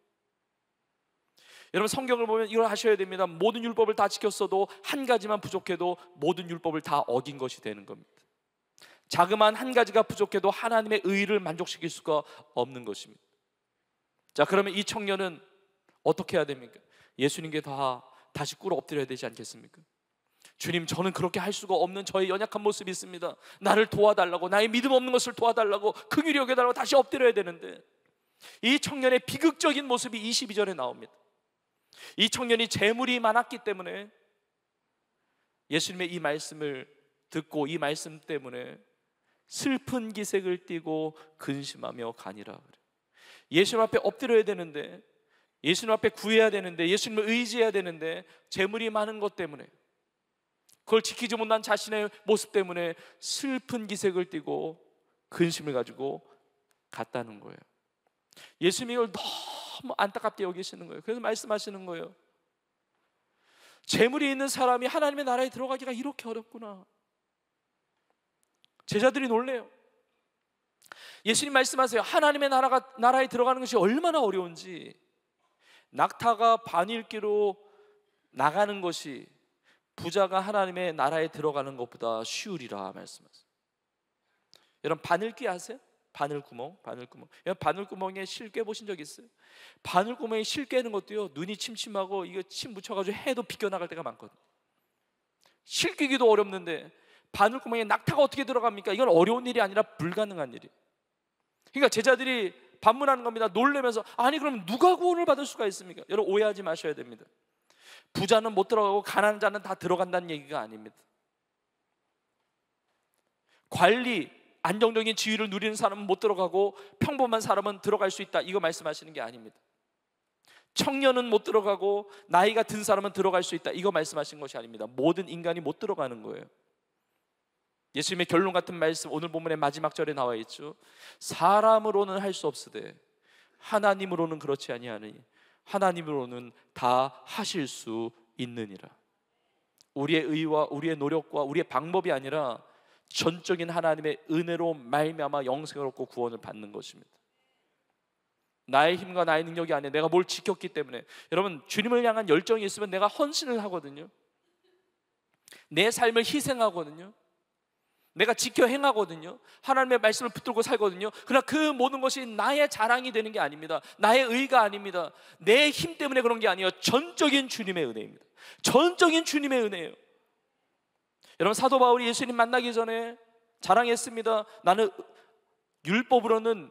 여러분, 성경을 보면 이걸 하셔야 됩니다. 모든 율법을 다 지켰어도 한 가지만 부족해도 모든 율법을 다 어긴 것이 되는 겁니다. 자그마한 한 가지가 부족해도 하나님의 의를 만족시킬 수가 없는 것입니다. 자, 그러면 이 청년은 어떻게 해야 됩니까? 예수님께 다시 꿇어 엎드려야 되지 않겠습니까? 주님, 저는 그렇게 할 수가 없는 저의 연약한 모습이 있습니다. 나를 도와달라고, 나의 믿음 없는 것을 도와달라고, 긍휼히 여겨달라고 다시 엎드려야 되는데, 이 청년의 비극적인 모습이 22절에 나옵니다. 이 청년이 재물이 많았기 때문에 예수님의 이 말씀을 듣고 이 말씀 때문에 슬픈 기색을 띠고 근심하며 가니라. 예수님 앞에 엎드려야 되는데, 예수님 앞에 구해야 되는데, 예수님을 의지해야 되는데 재물이 많은 것 때문에, 그걸 지키지 못한 자신의 모습 때문에 슬픈 기색을 띠고 근심을 가지고 같다는 거예요. 예수님이 이걸 너무 안타깝게 여기시는 거예요. 그래서 말씀하시는 거예요. 재물이 있는 사람이 하나님의 나라에 들어가기가 이렇게 어렵구나. 제자들이 놀래요. 예수님 말씀하세요. 하나님의 나라에 들어가는 것이 얼마나 어려운지, 낙타가 바늘기로 나가는 것이 부자가 하나님의 나라에 들어가는 것보다 쉬우리라 말씀하세요. 여러분, 바늘기 아세요? 바늘구멍. 여러분, 바늘구멍에 실 꿰보신 적 있어요? 바늘구멍에 실 꿰는 것도요, 눈이 침침하고 이거 침 묻혀가지고 해도 비껴나갈 때가 많거든요. 실 꿰기도 어렵는데 바늘구멍에 낙타가 어떻게 들어갑니까? 이건 어려운 일이 아니라 불가능한 일이에요. 그러니까 제자들이 반문하는 겁니다. 놀라면서, 아니 그럼 누가 구원을 받을 수가 있습니까? 여러분, 오해하지 마셔야 됩니다. 부자는 못 들어가고 가난한 자는 다 들어간다는 얘기가 아닙니다. 관리, 안정적인 지위를 누리는 사람은 못 들어가고 평범한 사람은 들어갈 수 있다, 이거 말씀하시는 게 아닙니다. 청년은 못 들어가고 나이가 든 사람은 들어갈 수 있다, 이거 말씀하신 것이 아닙니다. 모든 인간이 못 들어가는 거예요. 예수님의 결론 같은 말씀, 오늘 본문의 마지막 절에 나와 있죠. 사람으로는 할 수 없으되 하나님으로는 그렇지 아니하니 하나님으로는 다 하실 수 있느니라. 우리의 의와 우리의 노력과 우리의 방법이 아니라 전적인 하나님의 은혜로 말미암아 영생을 얻고 구원을 받는 것입니다. 나의 힘과 나의 능력이 아니라 내가 뭘 지켰기 때문에. 여러분, 주님을 향한 열정이 있으면 내가 헌신을 하거든요. 내 삶을 희생하거든요. 내가 지켜 행하거든요. 하나님의 말씀을 붙들고 살거든요. 그러나 그 모든 것이 나의 자랑이 되는 게 아닙니다. 나의 의가 아닙니다. 내 힘 때문에 그런 게 아니에요. 전적인 주님의 은혜입니다. 전적인 주님의 은혜예요. 여러분, 사도 바울이 예수님 만나기 전에 자랑했습니다. 나는 율법으로는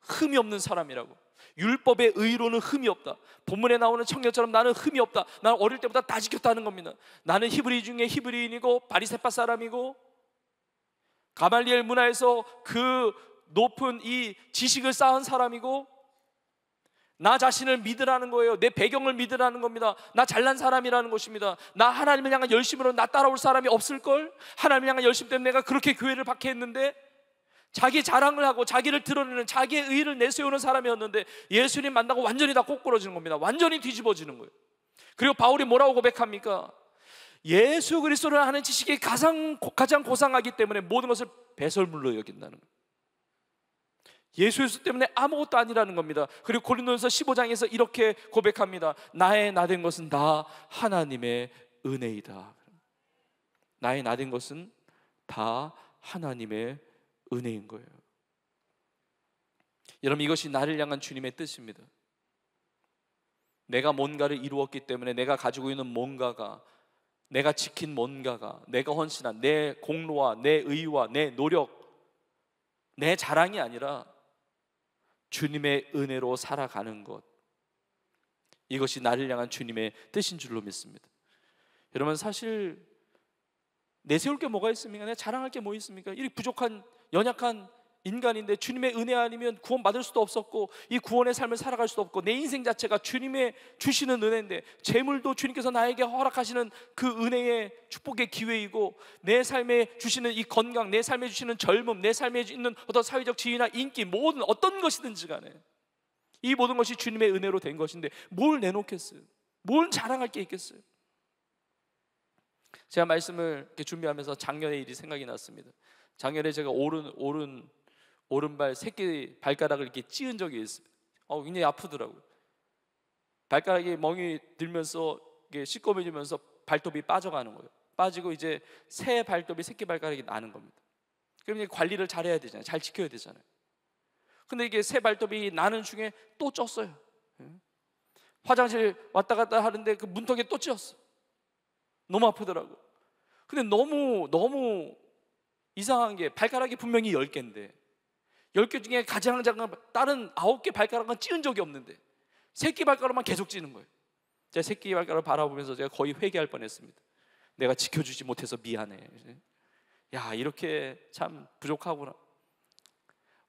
흠이 없는 사람이라고. 율법의 의로는 흠이 없다. 본문에 나오는 청년처럼 나는 흠이 없다. 나는 어릴 때보다 다 지켰다는 겁니다. 나는 히브리 중에 히브리인이고 바리새파 사람이고 가말리엘 문화에서 그 높은 이 지식을 쌓은 사람이고, 나 자신을 믿으라는 거예요. 내 배경을 믿으라는 겁니다. 나 잘난 사람이라는 것입니다. 나 하나님을 향한 열심으로 나 따라올 사람이 없을걸? 하나님을 향한 열심 때문에 내가 그렇게 교회를 박해했는데, 자기 자랑을 하고 자기를 드러내는, 자기의 의의를 내세우는 사람이었는데 예수님 만나고 완전히 다 꼬꾸러지는 겁니다. 완전히 뒤집어지는 거예요. 그리고 바울이 뭐라고 고백합니까? 예수 그리스도를 아는 지식이 가장 고상하기 때문에 모든 것을 배설물로 여긴다는 거예요. 예수 그리스도 때문에 아무것도 아니라는 겁니다. 그리고 고린도전서 15장에서 이렇게 고백합니다. 나의 나된 것은 다 하나님의 은혜이다. 나의 나된 것은 다 하나님의 은혜인 거예요. 여러분, 이것이 나를 향한 주님의 뜻입니다. 내가 뭔가를 이루었기 때문에 내가 가지고 있는 뭔가가, 내가 지킨 뭔가가, 내가 헌신한 내 공로와 내 의와 내 노력, 내 자랑이 아니라 주님의 은혜로 살아가는 것, 이것이 나를 향한 주님의 뜻인 줄로 믿습니다. 여러분, 사실 내세울 게 뭐가 있습니까? 내가 자랑할 게 뭐 있습니까? 이 부족한 연약한 인간인데 주님의 은혜 아니면 구원 받을 수도 없었고, 이 구원의 삶을 살아갈 수도 없고, 내 인생 자체가 주님의 주시는 은혜인데, 재물도 주님께서 나에게 허락하시는 그 은혜의 축복의 기회이고, 내 삶에 주시는 이 건강, 내 삶에 주시는 젊음, 내 삶에 있는 어떤 사회적 지위나 인기, 모든 어떤 것이든지 간에 이 모든 것이 주님의 은혜로 된 것인데 뭘 내놓겠어요? 뭘 자랑할 게 있겠어요? 제가 말씀을 이렇게 준비하면서 작년의 일이 생각이 났습니다. 작년에 제가 오른발 새끼 발가락을 이렇게 찧은 적이 있습니다. 굉장히 아프더라고요. 발가락이 멍이 들면서 이게 시꺼매지면서 발톱이 빠져가는 거예요. 빠지고 이제 새 발톱이 새끼 발가락이 나는 겁니다. 그럼 이제 관리를 잘해야 되잖아요. 잘 지켜야 되잖아요. 근데 이게 새 발톱이 나는 중에 또 쪘어요. 화장실 왔다 갔다 하는데 그 문턱에 또 찧었어. 너무 아프더라고요. 근데 너무 이상한 게, 발가락이 분명히 10개인데 10개 중에 가장 작은 다른 9개 발가락은 찧은 적이 없는데 새끼 발가락만 계속 찌는 거예요. 제가 새끼 발가락을 바라보면서 제가 거의 회개할 뻔했습니다. 내가 지켜주지 못해서 미안해. 야, 이렇게 참 부족하구나.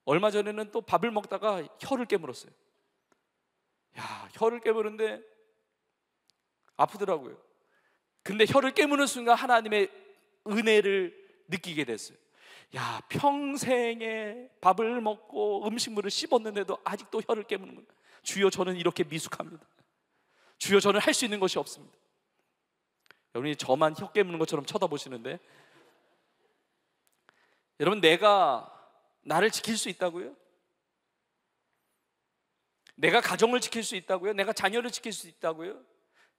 얼마 전에는 또 밥을 먹다가 혀를 깨물었어요. 야, 혀를 깨무는데 아프더라고요. 근데 혀를 깨무는 순간 하나님의 은혜를 느끼게 됐어요. 야, 평생에 밥을 먹고 음식물을 씹었는데도 아직도 혀를 깨무는 거예요. 주여, 저는 이렇게 미숙합니다. 주여, 저는 할 수 있는 것이 없습니다. 여러분이 저만 혀 깨무는 것처럼 쳐다보시는데, 여러분, 내가 나를 지킬 수 있다고요? 내가 가정을 지킬 수 있다고요? 내가 자녀를 지킬 수 있다고요?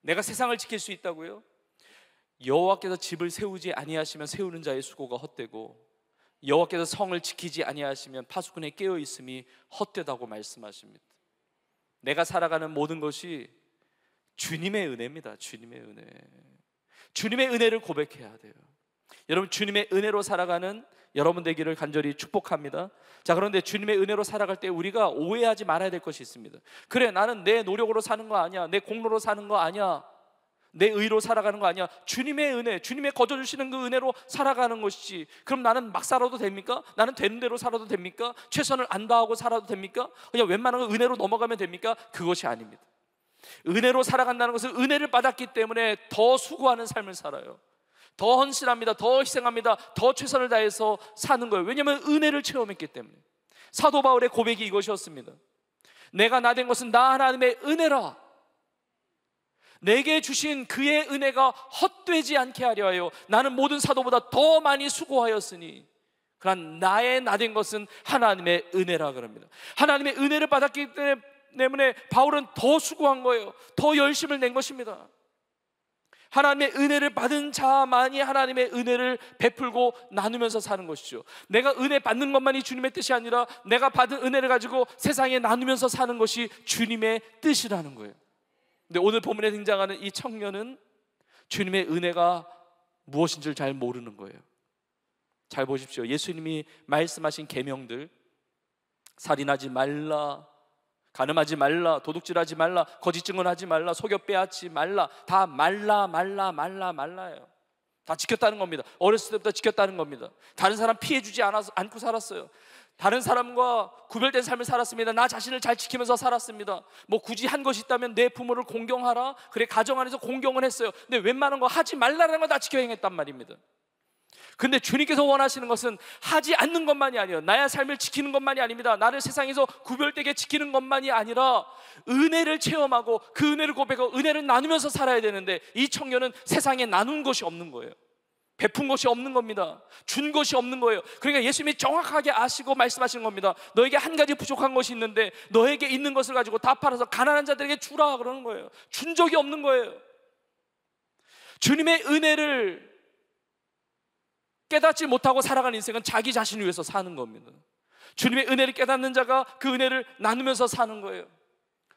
내가 세상을 지킬 수 있다고요? 여호와께서 집을 세우지 아니하시면 세우는 자의 수고가 헛되고, 여호와께서 성을 지키지 아니하시면 파수꾼의 깨어 있음이 헛되다고 말씀하십니다. 내가 살아가는 모든 것이 주님의 은혜입니다. 주님의 은혜. 주님의 은혜를 고백해야 돼요. 여러분, 주님의 은혜로 살아가는 여러분 되기를 간절히 축복합니다. 자, 그런데 주님의 은혜로 살아갈 때 우리가 오해하지 말아야 될 것이 있습니다. 그래, 나는 내 노력으로 사는 거 아니야, 내 공로로 사는 거 아니야, 내 의로 살아가는 거 아니야. 주님의 은혜, 주님의 거저 주시는 그 은혜로 살아가는 것이지. 그럼 나는 막 살아도 됩니까? 나는 되는 대로 살아도 됩니까? 최선을 안 다하고 살아도 됩니까? 그냥 웬만한 거 은혜로 넘어가면 됩니까? 그것이 아닙니다. 은혜로 살아간다는 것은 은혜를 받았기 때문에 더 수고하는 삶을 살아요. 더 헌신합니다. 더 희생합니다. 더 최선을 다해서 사는 거예요. 왜냐하면 은혜를 체험했기 때문에. 사도 바울의 고백이 이것이었습니다. 내가 나 된 것은 나 하나님의 은혜라. 내게 주신 그의 은혜가 헛되지 않게 하려 하여 나는 모든 사도보다 더 많이 수고하였으니, 그러나 나의 나 된 것은 하나님의 은혜라 그럽니다. 하나님의 은혜를 받았기 때문에 바울은 더 수고한 거예요. 더 열심을 낸 것입니다. 하나님의 은혜를 받은 자만이 하나님의 은혜를 베풀고 나누면서 사는 것이죠. 내가 은혜 받는 것만이 주님의 뜻이 아니라 내가 받은 은혜를 가지고 세상에 나누면서 사는 것이 주님의 뜻이라는 거예요. 근데 오늘 본문에 등장하는 이 청년은 주님의 은혜가 무엇인지를 잘 모르는 거예요. 잘 보십시오. 예수님이 말씀하신 계명들, 살인하지 말라, 간음하지 말라, 도둑질하지 말라, 거짓 증언하지 말라, 속여 빼앗지 말라, 다 말라예요. 다 지켰다는 겁니다. 어렸을 때부터 지켰다는 겁니다. 다른 사람 피해주지 않고 살았어요. 다른 사람과 구별된 삶을 살았습니다. 나 자신을 잘 지키면서 살았습니다. 뭐 굳이 한 것이 있다면 내 부모를 공경하라, 그래 가정 안에서 공경을 했어요. 근데 웬만한 거 하지 말라는 거 다 지켜 행했단 말입니다. 근데 주님께서 원하시는 것은 하지 않는 것만이 아니에요. 나의 삶을 지키는 것만이 아닙니다. 나를 세상에서 구별되게 지키는 것만이 아니라 은혜를 체험하고 그 은혜를 고백하고 은혜를 나누면서 살아야 되는데, 이 청년은 세상에 나눈 것이 없는 거예요. 베푼 것이 없는 겁니다. 준 것이 없는 거예요. 그러니까 예수님이 정확하게 아시고 말씀하시는 겁니다. 너에게 한 가지 부족한 것이 있는데 너에게 있는 것을 가지고 다 팔아서 가난한 자들에게 주라 그러는 거예요. 준 적이 없는 거예요. 주님의 은혜를 깨닫지 못하고 살아가는 인생은 자기 자신을 위해서 사는 겁니다. 주님의 은혜를 깨닫는 자가 그 은혜를 나누면서 사는 거예요.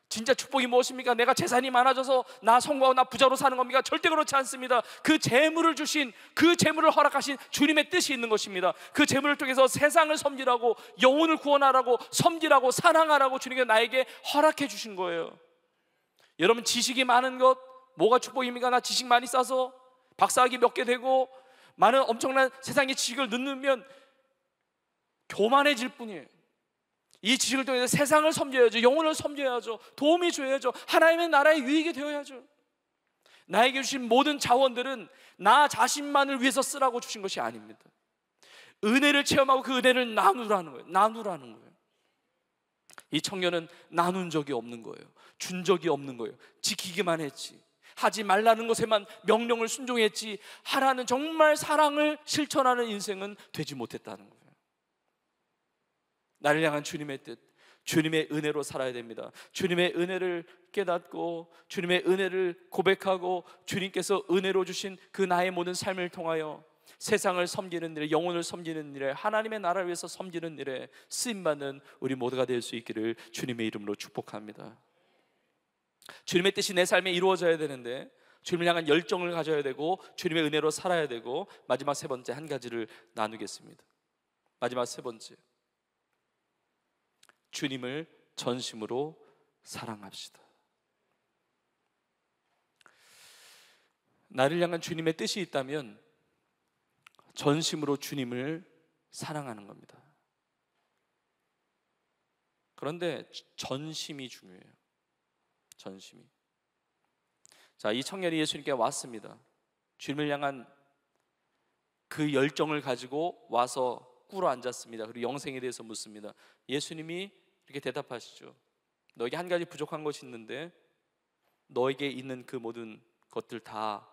진짜 축복이 무엇입니까? 내가 재산이 많아져서 나 성공하고 나 부자로 사는 겁니까? 절대 그렇지 않습니다. 그 재물을 주신, 그 재물을 허락하신 주님의 뜻이 있는 것입니다. 그 재물을 통해서 세상을 섬기라고, 영혼을 구원하라고, 섬기라고, 사랑하라고 주님께서 나에게 허락해 주신 거예요. 여러분, 지식이 많은 것 뭐가 축복입니까? 나 지식 많이 쌓아서 박사학위 몇 개 되고 많은 엄청난 세상의 지식을 넣으면 교만해질 뿐이에요. 이 지식을 통해서 세상을 섬겨야죠. 영혼을 섬겨야죠. 도움이 줘야죠. 하나님의 나라의 유익이 되어야죠. 나에게 주신 모든 자원들은 나 자신만을 위해서 쓰라고 주신 것이 아닙니다. 은혜를 체험하고 그 은혜를 나누라는 거예요. 나누라는 거예요. 이 청년은 나눈 적이 없는 거예요. 준 적이 없는 거예요. 지키기만 했지, 하지 말라는 것에만 명령을 순종했지, 하라는 정말 사랑을 실천하는 인생은 되지 못했다는 거예요. 나를 향한 주님의 뜻, 주님의 은혜로 살아야 됩니다. 주님의 은혜를 깨닫고 주님의 은혜를 고백하고 주님께서 은혜로 주신 그 나의 모든 삶을 통하여 세상을 섬기는 일에, 영혼을 섬기는 일에, 하나님의 나라를 위해서 섬기는 일에 쓰임받는 우리 모두가 될 수 있기를 주님의 이름으로 축복합니다. 주님의 뜻이 내 삶에 이루어져야 되는데 주님을 향한 열정을 가져야 되고 주님의 은혜로 살아야 되고, 마지막 세 번째 한 가지를 나누겠습니다. 마지막 세 번째, 주님을 전심으로 사랑합시다. 나를 향한 주님의 뜻이 있다면 전심으로 주님을 사랑하는 겁니다. 그런데 전심이 중요해요. 전심이. 자, 이 청년이 예수님께 왔습니다. 주님을 향한 그 열정을 가지고 와서 꿇어 앉았습니다. 그리고 영생에 대해서 묻습니다. 예수님이 이렇게 대답하시죠. 너에게 한 가지 부족한 것이 있는데 너에게 있는 그 모든 것들 다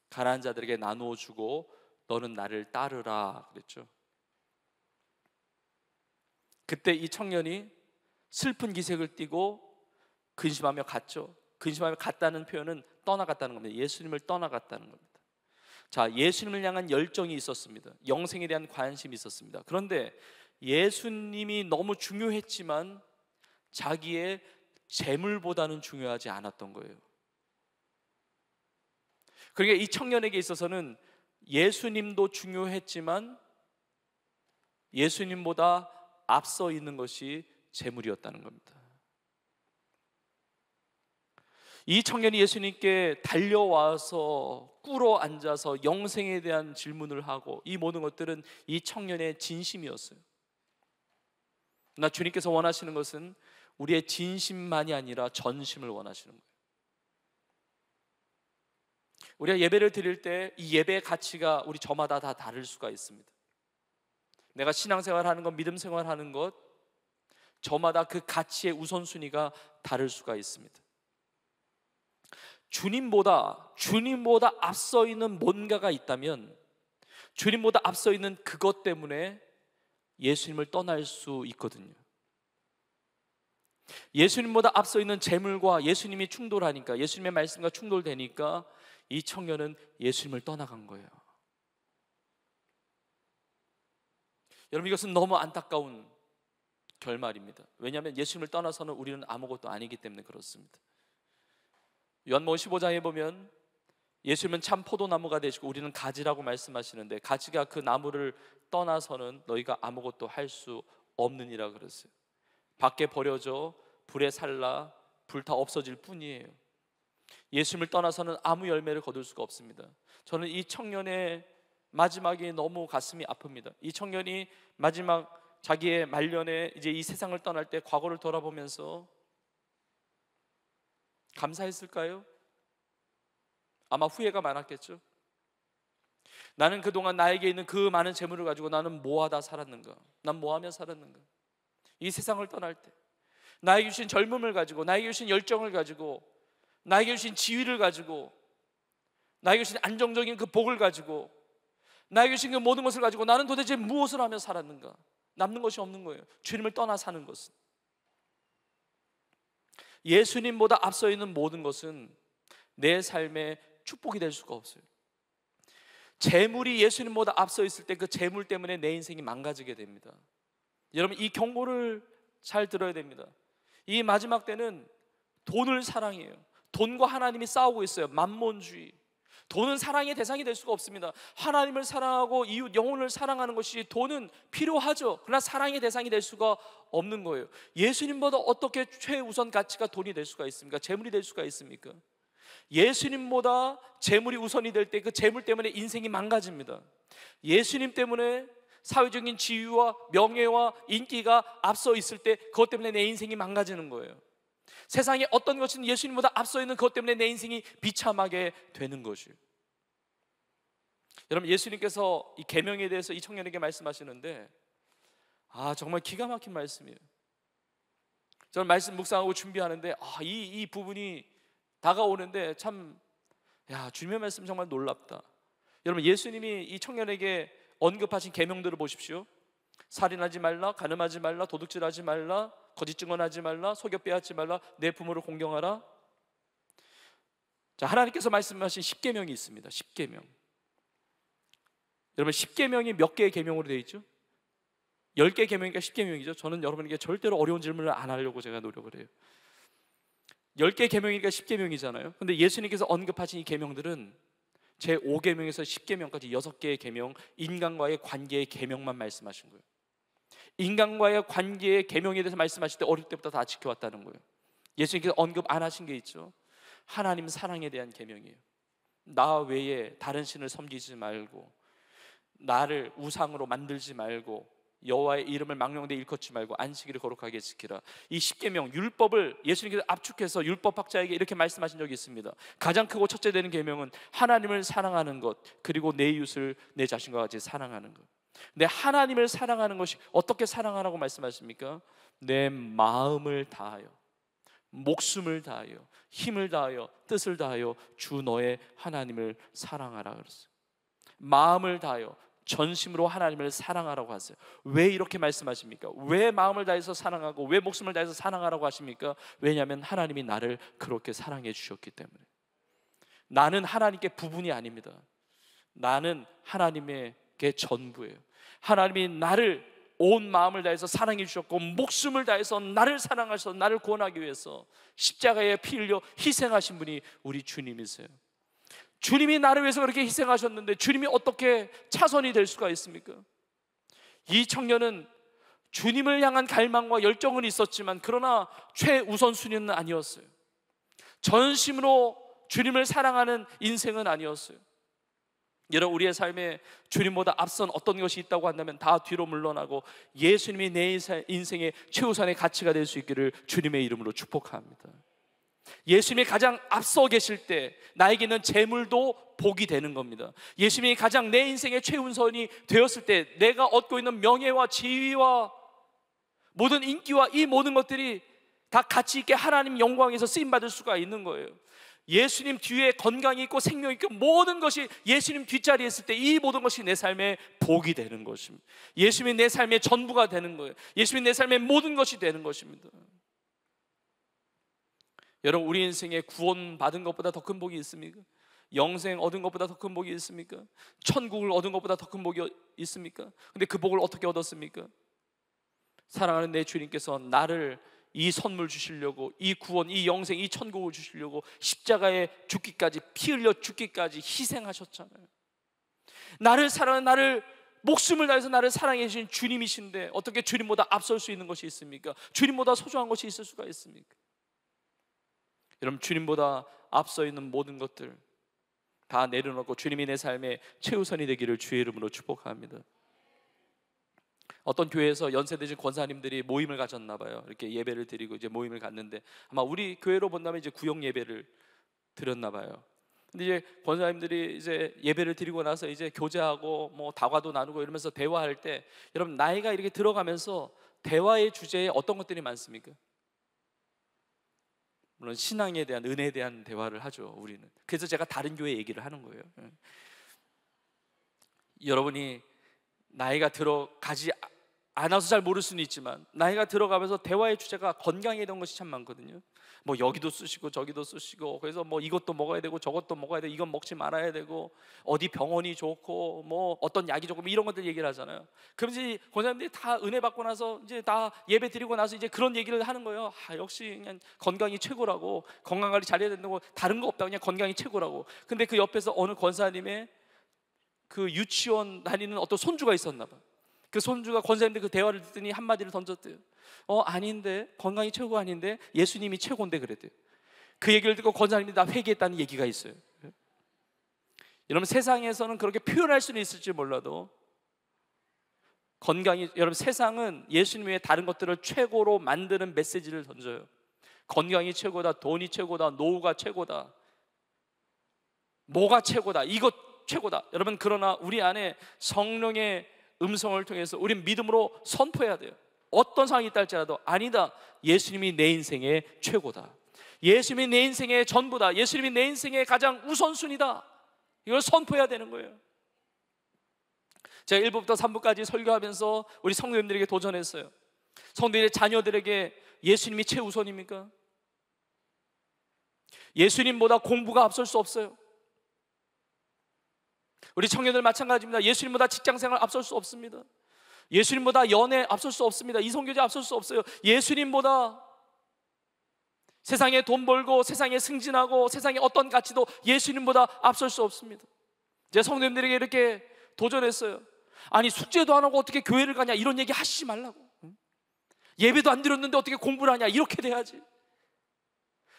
가난한 자들에게 나누어 주고 너는 나를 따르라 그랬죠. 그때 이 청년이 슬픈 기색을 띠고 근심하며 갔죠. 근심하며 갔다는 표현은 떠나갔다는 겁니다. 예수님을 떠나갔다는 겁니다. 자, 예수님을 향한 열정이 있었습니다. 영생에 대한 관심이 있었습니다. 그런데 예수님이 너무 중요했지만 자기의 재물보다는 중요하지 않았던 거예요. 그러니까 이 청년에게 있어서는 예수님도 중요했지만 예수님보다 앞서 있는 것이 재물이었다는 겁니다. 이 청년이 예수님께 달려와서 꿇어 앉아서 영생에 대한 질문을 하고 이 모든 것들은 이 청년의 진심이었어요. 나 주님께서 원하시는 것은 우리의 진심만이 아니라 전심을 원하시는 거예요. 우리가 예배를 드릴 때 이 예배의 가치가 우리 저마다 다 다를 수가 있습니다. 내가 신앙생활하는 것, 믿음 생활하는 것, 저마다 그 가치의 우선순위가 다를 수가 있습니다. 주님보다 앞서 있는 뭔가가 있다면 주님보다 앞서 있는 그것 때문에 예수님을 떠날 수 있거든요. 예수님보다 앞서 있는 재물과 예수님이 충돌하니까, 예수님의 말씀과 충돌되니까 이 청년은 예수님을 떠나간 거예요. 여러분, 이것은 너무 안타까운 결말입니다. 왜냐하면 예수님을 떠나서는 우리는 아무것도 아니기 때문에 그렇습니다. 요한복음 15장에 보면 예수님은 참 포도나무가 되시고 우리는 가지라고 말씀하시는데, 가지가 그 나무를 떠나서는 너희가 아무것도 할 수 없느니라 그랬어요. 밖에 버려져 불에 살라 불타 없어질 뿐이에요. 예수님을 떠나서는 아무 열매를 거둘 수가 없습니다. 저는 이 청년의 마지막이 너무 가슴이 아픕니다. 이 청년이 마지막 자기의 말년에 이제 이 세상을 떠날 때 과거를 돌아보면서 감사했을까요? 아마 후회가 많았겠죠. 나는 그동안 나에게 있는 그 많은 재물을 가지고 나는 뭐하다 살았는가? 난 뭐하며 살았는가? 이 세상을 떠날 때 나에게 주신 젊음을 가지고, 나에게 주신 열정을 가지고, 나에게 주신 지위를 가지고, 나에게 주신 안정적인 그 복을 가지고, 나에게 주신 그 모든 것을 가지고 나는 도대체 무엇을 하며 살았는가? 남는 것이 없는 거예요. 주님을 떠나 사는 것은. 예수님보다 앞서 있는 모든 것은 내 삶의 축복이 될 수가 없어요. 재물이 예수님보다 앞서 있을 때 그 재물 때문에 내 인생이 망가지게 됩니다. 여러분, 이 경고를 잘 들어야 됩니다. 이 마지막 때는 돈을 사랑해요. 돈과 하나님이 싸우고 있어요. 만몬주의. 돈은 사랑의 대상이 될 수가 없습니다. 하나님을 사랑하고 이웃 영혼을 사랑하는 것이 돈은 필요하죠. 그러나 사랑의 대상이 될 수가 없는 거예요. 예수님보다 어떻게 최우선 가치가 돈이 될 수가 있습니까? 재물이 될 수가 있습니까? 예수님보다 재물이 우선이 될 때 그 재물 때문에 인생이 망가집니다. 예수님 때문에 사회적인 지위와 명예와 인기가 앞서 있을 때 그것 때문에 내 인생이 망가지는 거예요. 세상에 어떤 것은 예수님보다 앞서 있는 그것 때문에 내 인생이 비참하게 되는 것이에요. 여러분, 예수님께서 이 계명에 대해서 이 청년에게 말씀하시는데 정말 기가 막힌 말씀이에요. 저는 말씀 묵상하고 준비하는데 이 부분이 다가오는데 참 주님의 말씀 정말 놀랍다. 여러분, 예수님이 이 청년에게 언급하신 계명들을 보십시오. 살인하지 말라, 간음하지 말라, 도둑질하지 말라, 거짓 증언하지 말라, 속여 빼앗지 말라, 내 부모를 공경하라. 자, 하나님께서 말씀하신 10계명이 있습니다. 10계명. 여러분, 10계명이 몇 개의 계명으로 되어 있죠? 10개 계명이니까 10계명이죠. 저는 여러분에게 절대로 어려운 질문을 안 하려고 제가 노력을 해요. 10개 계명이니까 10계명이잖아요. 근데 예수님께서 언급하신 이 계명들은 제5계명에서 10계명까지 6개의 계명, 인간과의 관계의 계명만 말씀하신 거예요. 인간과의 관계의 계명에 대해서 말씀하실 때 어릴 때부터 다 지켜왔다는 거예요. 예수님께서 언급 안 하신 게 있죠. 하나님 사랑에 대한 계명이에요. 나 외에 다른 신을 섬기지 말고, 나를 우상으로 만들지 말고, 여호와의 이름을 망령되이 일컫지 말고 안식일을 거룩하게 지키라. 이 10계명 율법을 예수님께서 압축해서 율법학자에게 이렇게 말씀하신 적이 있습니다. 가장 크고 첫째 되는 계명은 하나님을 사랑하는 것, 그리고 내 이웃을 내 자신과 같이 사랑하는 것. 내 하나님을 사랑하는 것이 어떻게 사랑하라고 말씀하십니까? 내 마음을 다하여, 목숨을 다하여, 힘을 다하여, 뜻을 다하여 주 너의 하나님을 사랑하라 그랬어요. 마음을 다하여 전심으로 하나님을 사랑하라고 하세요. 왜 이렇게 말씀하십니까? 왜 마음을 다해서 사랑하고 왜 목숨을 다해서 사랑하라고 하십니까? 왜냐하면 하나님이 나를 그렇게 사랑해 주셨기 때문에. 나는 하나님께 부분이 아닙니다. 나는 하나님께 전부예요. 하나님이 나를 온 마음을 다해서 사랑해 주셨고 목숨을 다해서 나를 사랑하셔서 나를 구원하기 위해서 십자가에 피 흘려 희생하신 분이 우리 주님이세요. 주님이 나를 위해서 그렇게 희생하셨는데 주님이 어떻게 차선이 될 수가 있습니까? 이 청년은 주님을 향한 갈망과 열정은 있었지만 그러나 최우선순위는 아니었어요. 전심으로 주님을 사랑하는 인생은 아니었어요. 여러분, 우리의 삶에 주님보다 앞선 어떤 것이 있다고 한다면 다 뒤로 물러나고 예수님이 내 인생의 최우선의 가치가 될 수 있기를 주님의 이름으로 축복합니다. 예수님이 가장 앞서 계실 때 나에게는 재물도 복이 되는 겁니다. 예수님이 가장 내 인생의 최우선이 되었을 때 내가 얻고 있는 명예와 지위와 모든 인기와 이 모든 것들이 다 가치 있게 하나님 영광에서 쓰임받을 수가 있는 거예요. 예수님 뒤에 건강이 있고 생명이 있고 모든 것이 예수님 뒷자리에 있을 때 이 모든 것이 내 삶의 복이 되는 것입니다. 예수님이 내 삶의 전부가 되는 거예요. 예수님이 내 삶의 모든 것이 되는 것입니다. 여러분, 우리 인생에 구원 받은 것보다 더 큰 복이 있습니까? 영생 얻은 것보다 더 큰 복이 있습니까? 천국을 얻은 것보다 더 큰 복이 있습니까? 근데 그 복을 어떻게 얻었습니까? 사랑하는 내 주님께서 나를 이 선물 주시려고, 이 구원, 이 영생, 이 천국을 주시려고 십자가에 죽기까지, 피 흘려 죽기까지 희생하셨잖아요. 나를 사랑하는, 나를 목숨을 다해서 나를 사랑해 주신 주님이신데 어떻게 주님보다 앞설 수 있는 것이 있습니까? 주님보다 소중한 것이 있을 수가 있습니까? 여러분, 주님보다 앞서 있는 모든 것들 다 내려놓고 주님이 내 삶의 최우선이 되기를 주의 이름으로 축복합니다. 어떤 교회에서 연세드신 권사님들이 모임을 가졌나 봐요. 이렇게 예배를 드리고 이제 모임을 갔는데 아마 우리 교회로 본다면 이제 구역 예배를 드렸나 봐요. 근데 이제 권사님들이 이제 예배를 드리고 나서 이제 교제하고 뭐 다과도 나누고 이러면서 대화할 때 여러분, 나이가 이렇게 들어가면서 대화의 주제에 어떤 것들이 많습니까? 물론 신앙에 대한, 은혜에 대한 대화를 하죠, 우리는. 그래서 제가 다른 교회 얘기를 하는 거예요. 여러분이 나이가 들어가지 않아서 잘 모를 수는 있지만 나이가 들어가면서 대화의 주제가 건강에 대한 것이 참 많거든요. 뭐 여기도 쓰시고 저기도 쓰시고, 그래서 뭐 이것도 먹어야 되고 저것도 먹어야 되고 이건 먹지 말아야 되고 어디 병원이 좋고 뭐 어떤 약이 좋고 이런 것들 얘기를 하잖아요. 그럼 이제 권사님들이 다 은혜 받고 나서 이제 다 예배 드리고 나서 이제 그런 얘기를 하는 거예요. 역시 그냥 건강이 최고라고, 건강 관리 잘해야 된다고, 다른 거 없다, 그냥 건강이 최고라고. 근데 그 옆에서 어느 권사님의 그 유치원 다니는 어떤 손주가 있었나 봐. 그 손주가 권사님들 그 대화를 듣더니 한마디를 던졌대요. 아닌데, 건강이 최고가 아닌데 예수님이 최고인데 그랬대요. 그 얘기를 듣고 권사님이 나 회개했다는 얘기가 있어요. 여러분, 세상에서는 그렇게 표현할 수는 있을지 몰라도 건강이, 여러분, 세상은 예수님 외에 다른 것들을 최고로 만드는 메시지를 던져요. 건강이 최고다, 돈이 최고다, 노후가 최고다, 뭐가 최고다, 이것 최고다. 여러분, 그러나 우리 안에 성령의 음성을 통해서 우린 믿음으로 선포해야 돼요. 어떤 상황이 있다 할지라도 아니다, 예수님이 내 인생의 최고다, 예수님이 내 인생의 전부다, 예수님이 내 인생의 가장 우선순위다, 이걸 선포해야 되는 거예요. 제가 1부부터 3부까지 설교하면서 우리 성도님들에게 도전했어요. 성도들의 자녀들에게 예수님이 최우선입니까? 예수님보다 공부가 앞설 수 없어요. 우리 청년들 마찬가지입니다. 예수님보다 직장생활 앞설 수 없습니다. 예수님보다 연애 앞설 수 없습니다. 이성교제 앞설 수 없어요. 예수님보다 세상에 돈 벌고 세상에 승진하고 세상에 어떤 가치도 예수님보다 앞설 수 없습니다. 제 성도님들에게 이렇게 도전했어요. 아니, 숙제도 안 하고 어떻게 교회를 가냐, 이런 얘기 하시지 말라고. 예배도 안 드렸는데 어떻게 공부를 하냐, 이렇게 돼야지.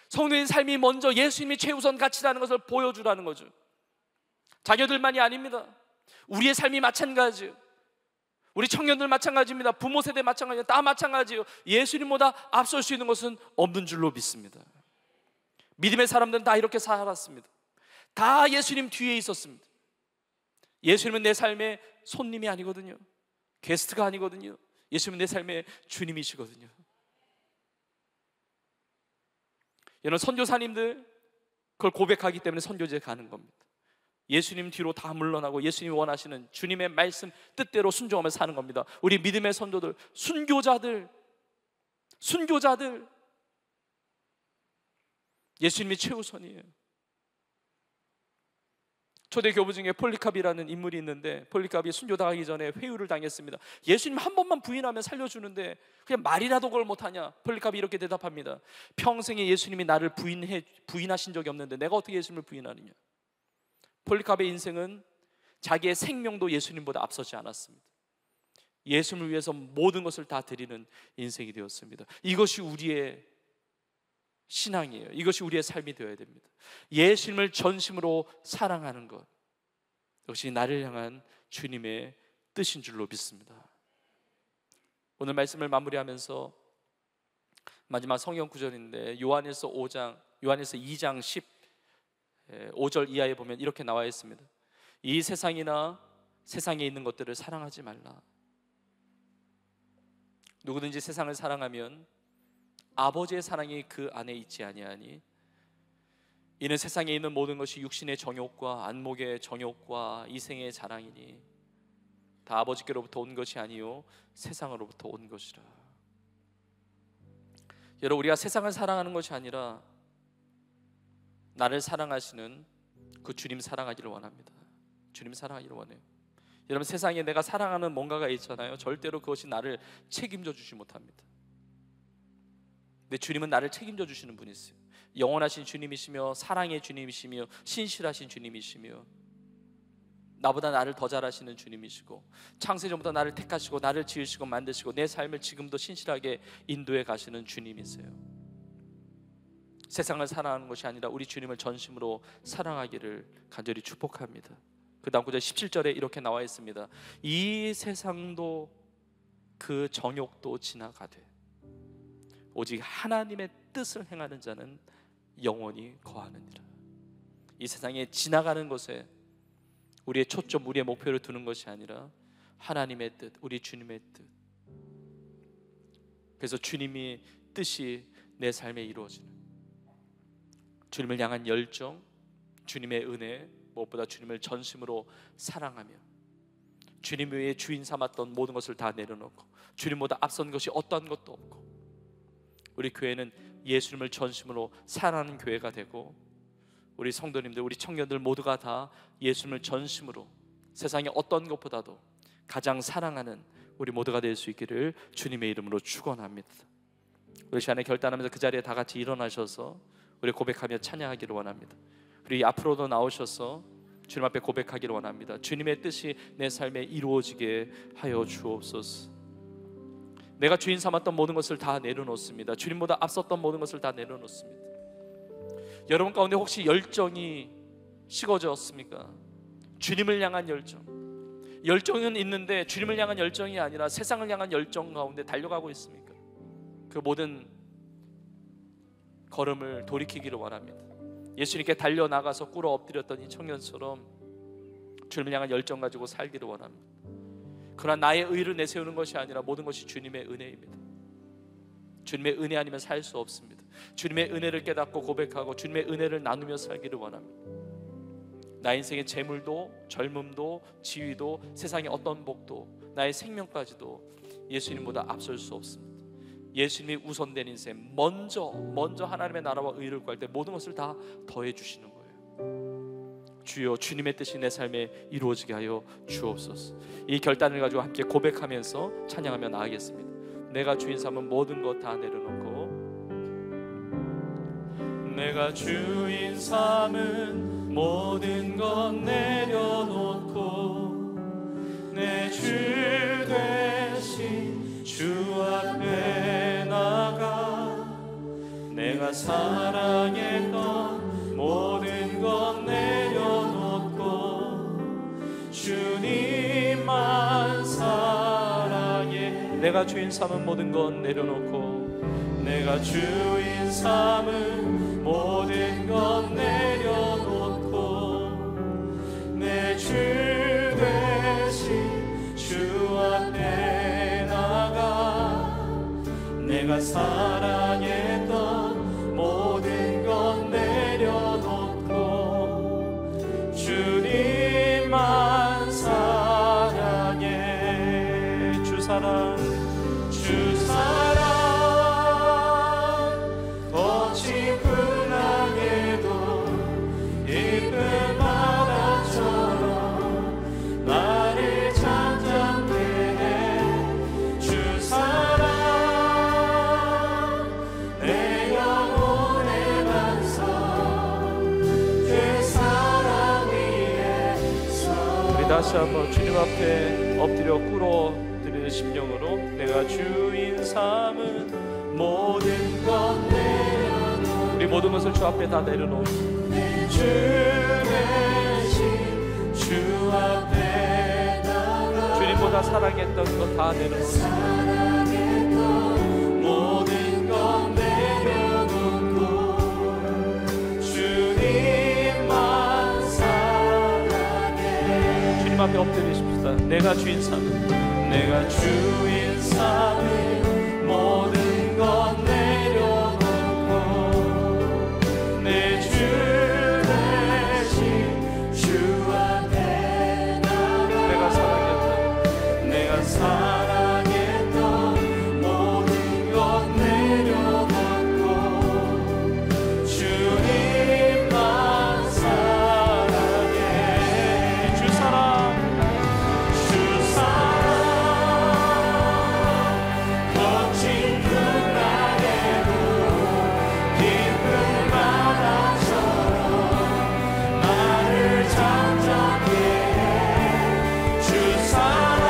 성도의 삶이 먼저 예수님이 최우선 가치라는 것을 보여주라는 거죠. 자녀들만이 아닙니다. 우리의 삶이 마찬가지예요. 우리 청년들 마찬가지입니다. 부모 세대 마찬가지예요. 다 마찬가지예요. 예수님보다 앞설 수 있는 것은 없는 줄로 믿습니다. 믿음의 사람들은 다 이렇게 살았습니다. 다 예수님 뒤에 있었습니다. 예수님은 내 삶의 손님이 아니거든요. 게스트가 아니거든요. 예수님은 내 삶의 주님이시거든요. 여러분, 선교사님들 그걸 고백하기 때문에 선교지에 가는 겁니다. 예수님 뒤로 다 물러나고 예수님이 원하시는 주님의 말씀 뜻대로 순종하며 사는 겁니다. 우리 믿음의 선조들, 순교자들 예수님이 최우선이에요. 초대 교부 중에 폴리캅이라는 인물이 있는데, 폴리캅이 순교당하기 전에 회유를 당했습니다. 예수님 한 번만 부인하면 살려주는데 그냥 말이라도 그걸 못하냐? 폴리캅이 이렇게 대답합니다. 평생에 예수님이 나를 부인하신 적이 없는데 내가 어떻게 예수님을 부인하느냐? 폴리캅의 인생은 자기의 생명도 예수님보다 앞서지 않았습니다. 예수님을 위해서 모든 것을 다 드리는 인생이 되었습니다. 이것이 우리의 신앙이에요. 이것이 우리의 삶이 되어야 됩니다. 예수님을 전심으로 사랑하는 것, 역시 나를 향한 주님의 뜻인 줄로 믿습니다. 오늘 말씀을 마무리하면서 마지막 성경 구절인데, 요한일서 2장 15절 이하에 보면 이렇게 나와 있습니다. 이 세상이나 세상에 있는 것들을 사랑하지 말라. 누구든지 세상을 사랑하면 아버지의 사랑이 그 안에 있지 아니하니, 이는 세상에 있는 모든 것이 육신의 정욕과 안목의 정욕과 이생의 자랑이니 다 아버지께로부터 온 것이 아니요 세상으로부터 온 것이라. 여러분, 우리가 세상을 사랑하는 것이 아니라 나를 사랑하시는 그 주님 사랑하기를 원합니다. 주님 사랑하기를 원해요. 여러분, 세상에 내가 사랑하는 뭔가가 있잖아요. 절대로 그것이 나를 책임져 주지 못합니다. 근데 주님은 나를 책임져 주시는 분이세요. 영원하신 주님이시며 사랑의 주님이시며 신실하신 주님이시며 나보다 나를 더 잘하시는 주님이시고 창세전부터 나를 택하시고 나를 지으시고 만드시고 내 삶을 지금도 신실하게 인도해 가시는 주님이세요. 세상을 사랑하는 것이 아니라 우리 주님을 전심으로 사랑하기를 간절히 축복합니다. 그 다음 구절 17절에 이렇게 나와 있습니다. 이 세상도 그 정욕도 지나가되 오직 하나님의 뜻을 행하는 자는 영원히 거하느니라. 이 세상에 지나가는 것에 우리의 초점, 우리의 목표를 두는 것이 아니라 하나님의 뜻, 우리 주님의 뜻. 그래서 주님의 뜻이 내 삶에 이루어지는, 주님을 향한 열정, 주님의 은혜, 무엇보다 주님을 전심으로 사랑하며 주님 외에 주인 삼았던 모든 것을 다 내려놓고 주님보다 앞선 것이 어떠한 것도 없고 우리 교회는 예수님을 전심으로 사랑하는 교회가 되고 우리 성도님들, 우리 청년들 모두가 다 예수님을 전심으로 세상의 어떤 것보다도 가장 사랑하는 우리 모두가 될 수 있기를 주님의 이름으로 축원합니다. 우리 시간에 결단하면서 그 자리에 다 같이 일어나셔서 우리 고백하며 찬양하기를 원합니다. 우리 앞으로도 나오셔서 주님 앞에 고백하기를 원합니다. 주님의 뜻이 내 삶에 이루어지게 하여 주옵소서. 내가 주인 삼았던 모든 것을 다 내려놓습니다. 주님보다 앞섰던 모든 것을 다 내려놓습니다. 여러분 가운데 혹시 열정이 식어졌습니까? 주님을 향한 열정, 열정은 있는데 주님을 향한 열정이 아니라 세상을 향한 열정 가운데 달려가고 있습니까? 그 모든 걸음을 돌이키기를 원합니다. 예수님께 달려나가서 꿇어 엎드렸던 이 청년처럼 주님을 향한 열정 가지고 살기를 원합니다. 그러나 나의 의를 내세우는 것이 아니라 모든 것이 주님의 은혜입니다. 주님의 은혜 아니면 살 수 없습니다. 주님의 은혜를 깨닫고 고백하고 주님의 은혜를 나누며 살기를 원합니다. 나 인생의 재물도 젊음도 지위도 세상의 어떤 복도 나의 생명까지도 예수님보다 앞설 수 없습니다. 예수님이 우선된 인생, 먼저 하나님의 나라와 의를 구할 때 모든 것을 다 더해 주시는 거예요. 주여, 주님의 뜻이 내 삶에 이루어지게 하여 주옵소서. 이 결단을 가지고 함께 고백하면서 찬양하며 나아가겠습니다. 내가 주인 삼은 모든 것 다 내려놓고, 내가 주인 삼은 모든 것 내려놓고 내 주 되신 주 앞에 나가 내가 사랑했던 모든 것 내려놓고 주님만 사랑해. 내가 주인 삼은 모든 것 내려놓고, 내가 주인 삼은 모든 것 내려놓고 내 주 되신 내가 사랑했던 모든 것 내려놓고 주님만 사랑해. 주 사랑 거친 풍랑에도 이쁜 바다처럼 나를 잠잠케 해. 주 사랑 내 영혼의 반석 그 사랑 위에서. 우리 다시 한번 주님 앞에 엎드려 꿇어드리는 심령으로 내가 주인 삼은 모든 것 내려놓고 우리 모든 것을 주 앞에 다 내려놓고 주 대신 주 앞에 나가 주님보다 사랑했던 것 다 내려놓고 사랑했던 모든 것 내려놓고 주님만 사랑해. 주님 앞에 엎드리십시다. 내가 주인 삼은 내가 주인 삼은 모든 것 내려놓고 내 주 대신 주 앞에 나가 내가 사랑했던 모든 것 내려놓고 주님만 사랑해. 주 사랑 거친 풍랑에도 깊은 바다처럼 나를 잠잠케 해. 주 사랑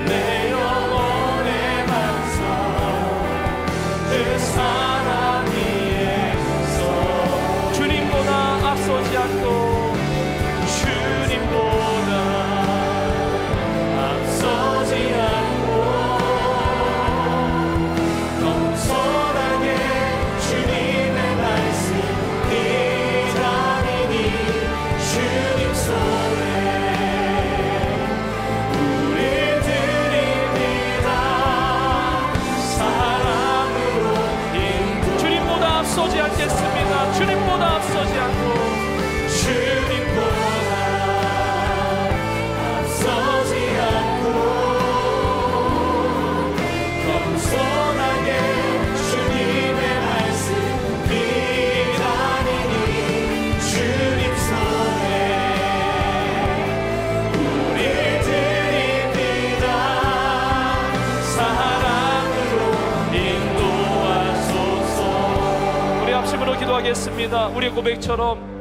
내 영혼의 반석 그 사랑 위에서 주님보다 앞서지 않고 주님보다 앞서지 않고 겸손하게 주님의 말씀 기다리니 주님 손에 우리 드립니다. 사랑으로 인도 주님보다 앞서지 않겠습니다. 주님보다 앞서지 않고 주님보다 앞서지 않고 겸손하게 주님의 말씀 기다리니 주님 손에 우리 드립니다. 사랑으로 인도하소서. 우리 합심으로 기도하겠습니다. 우리의 고백처럼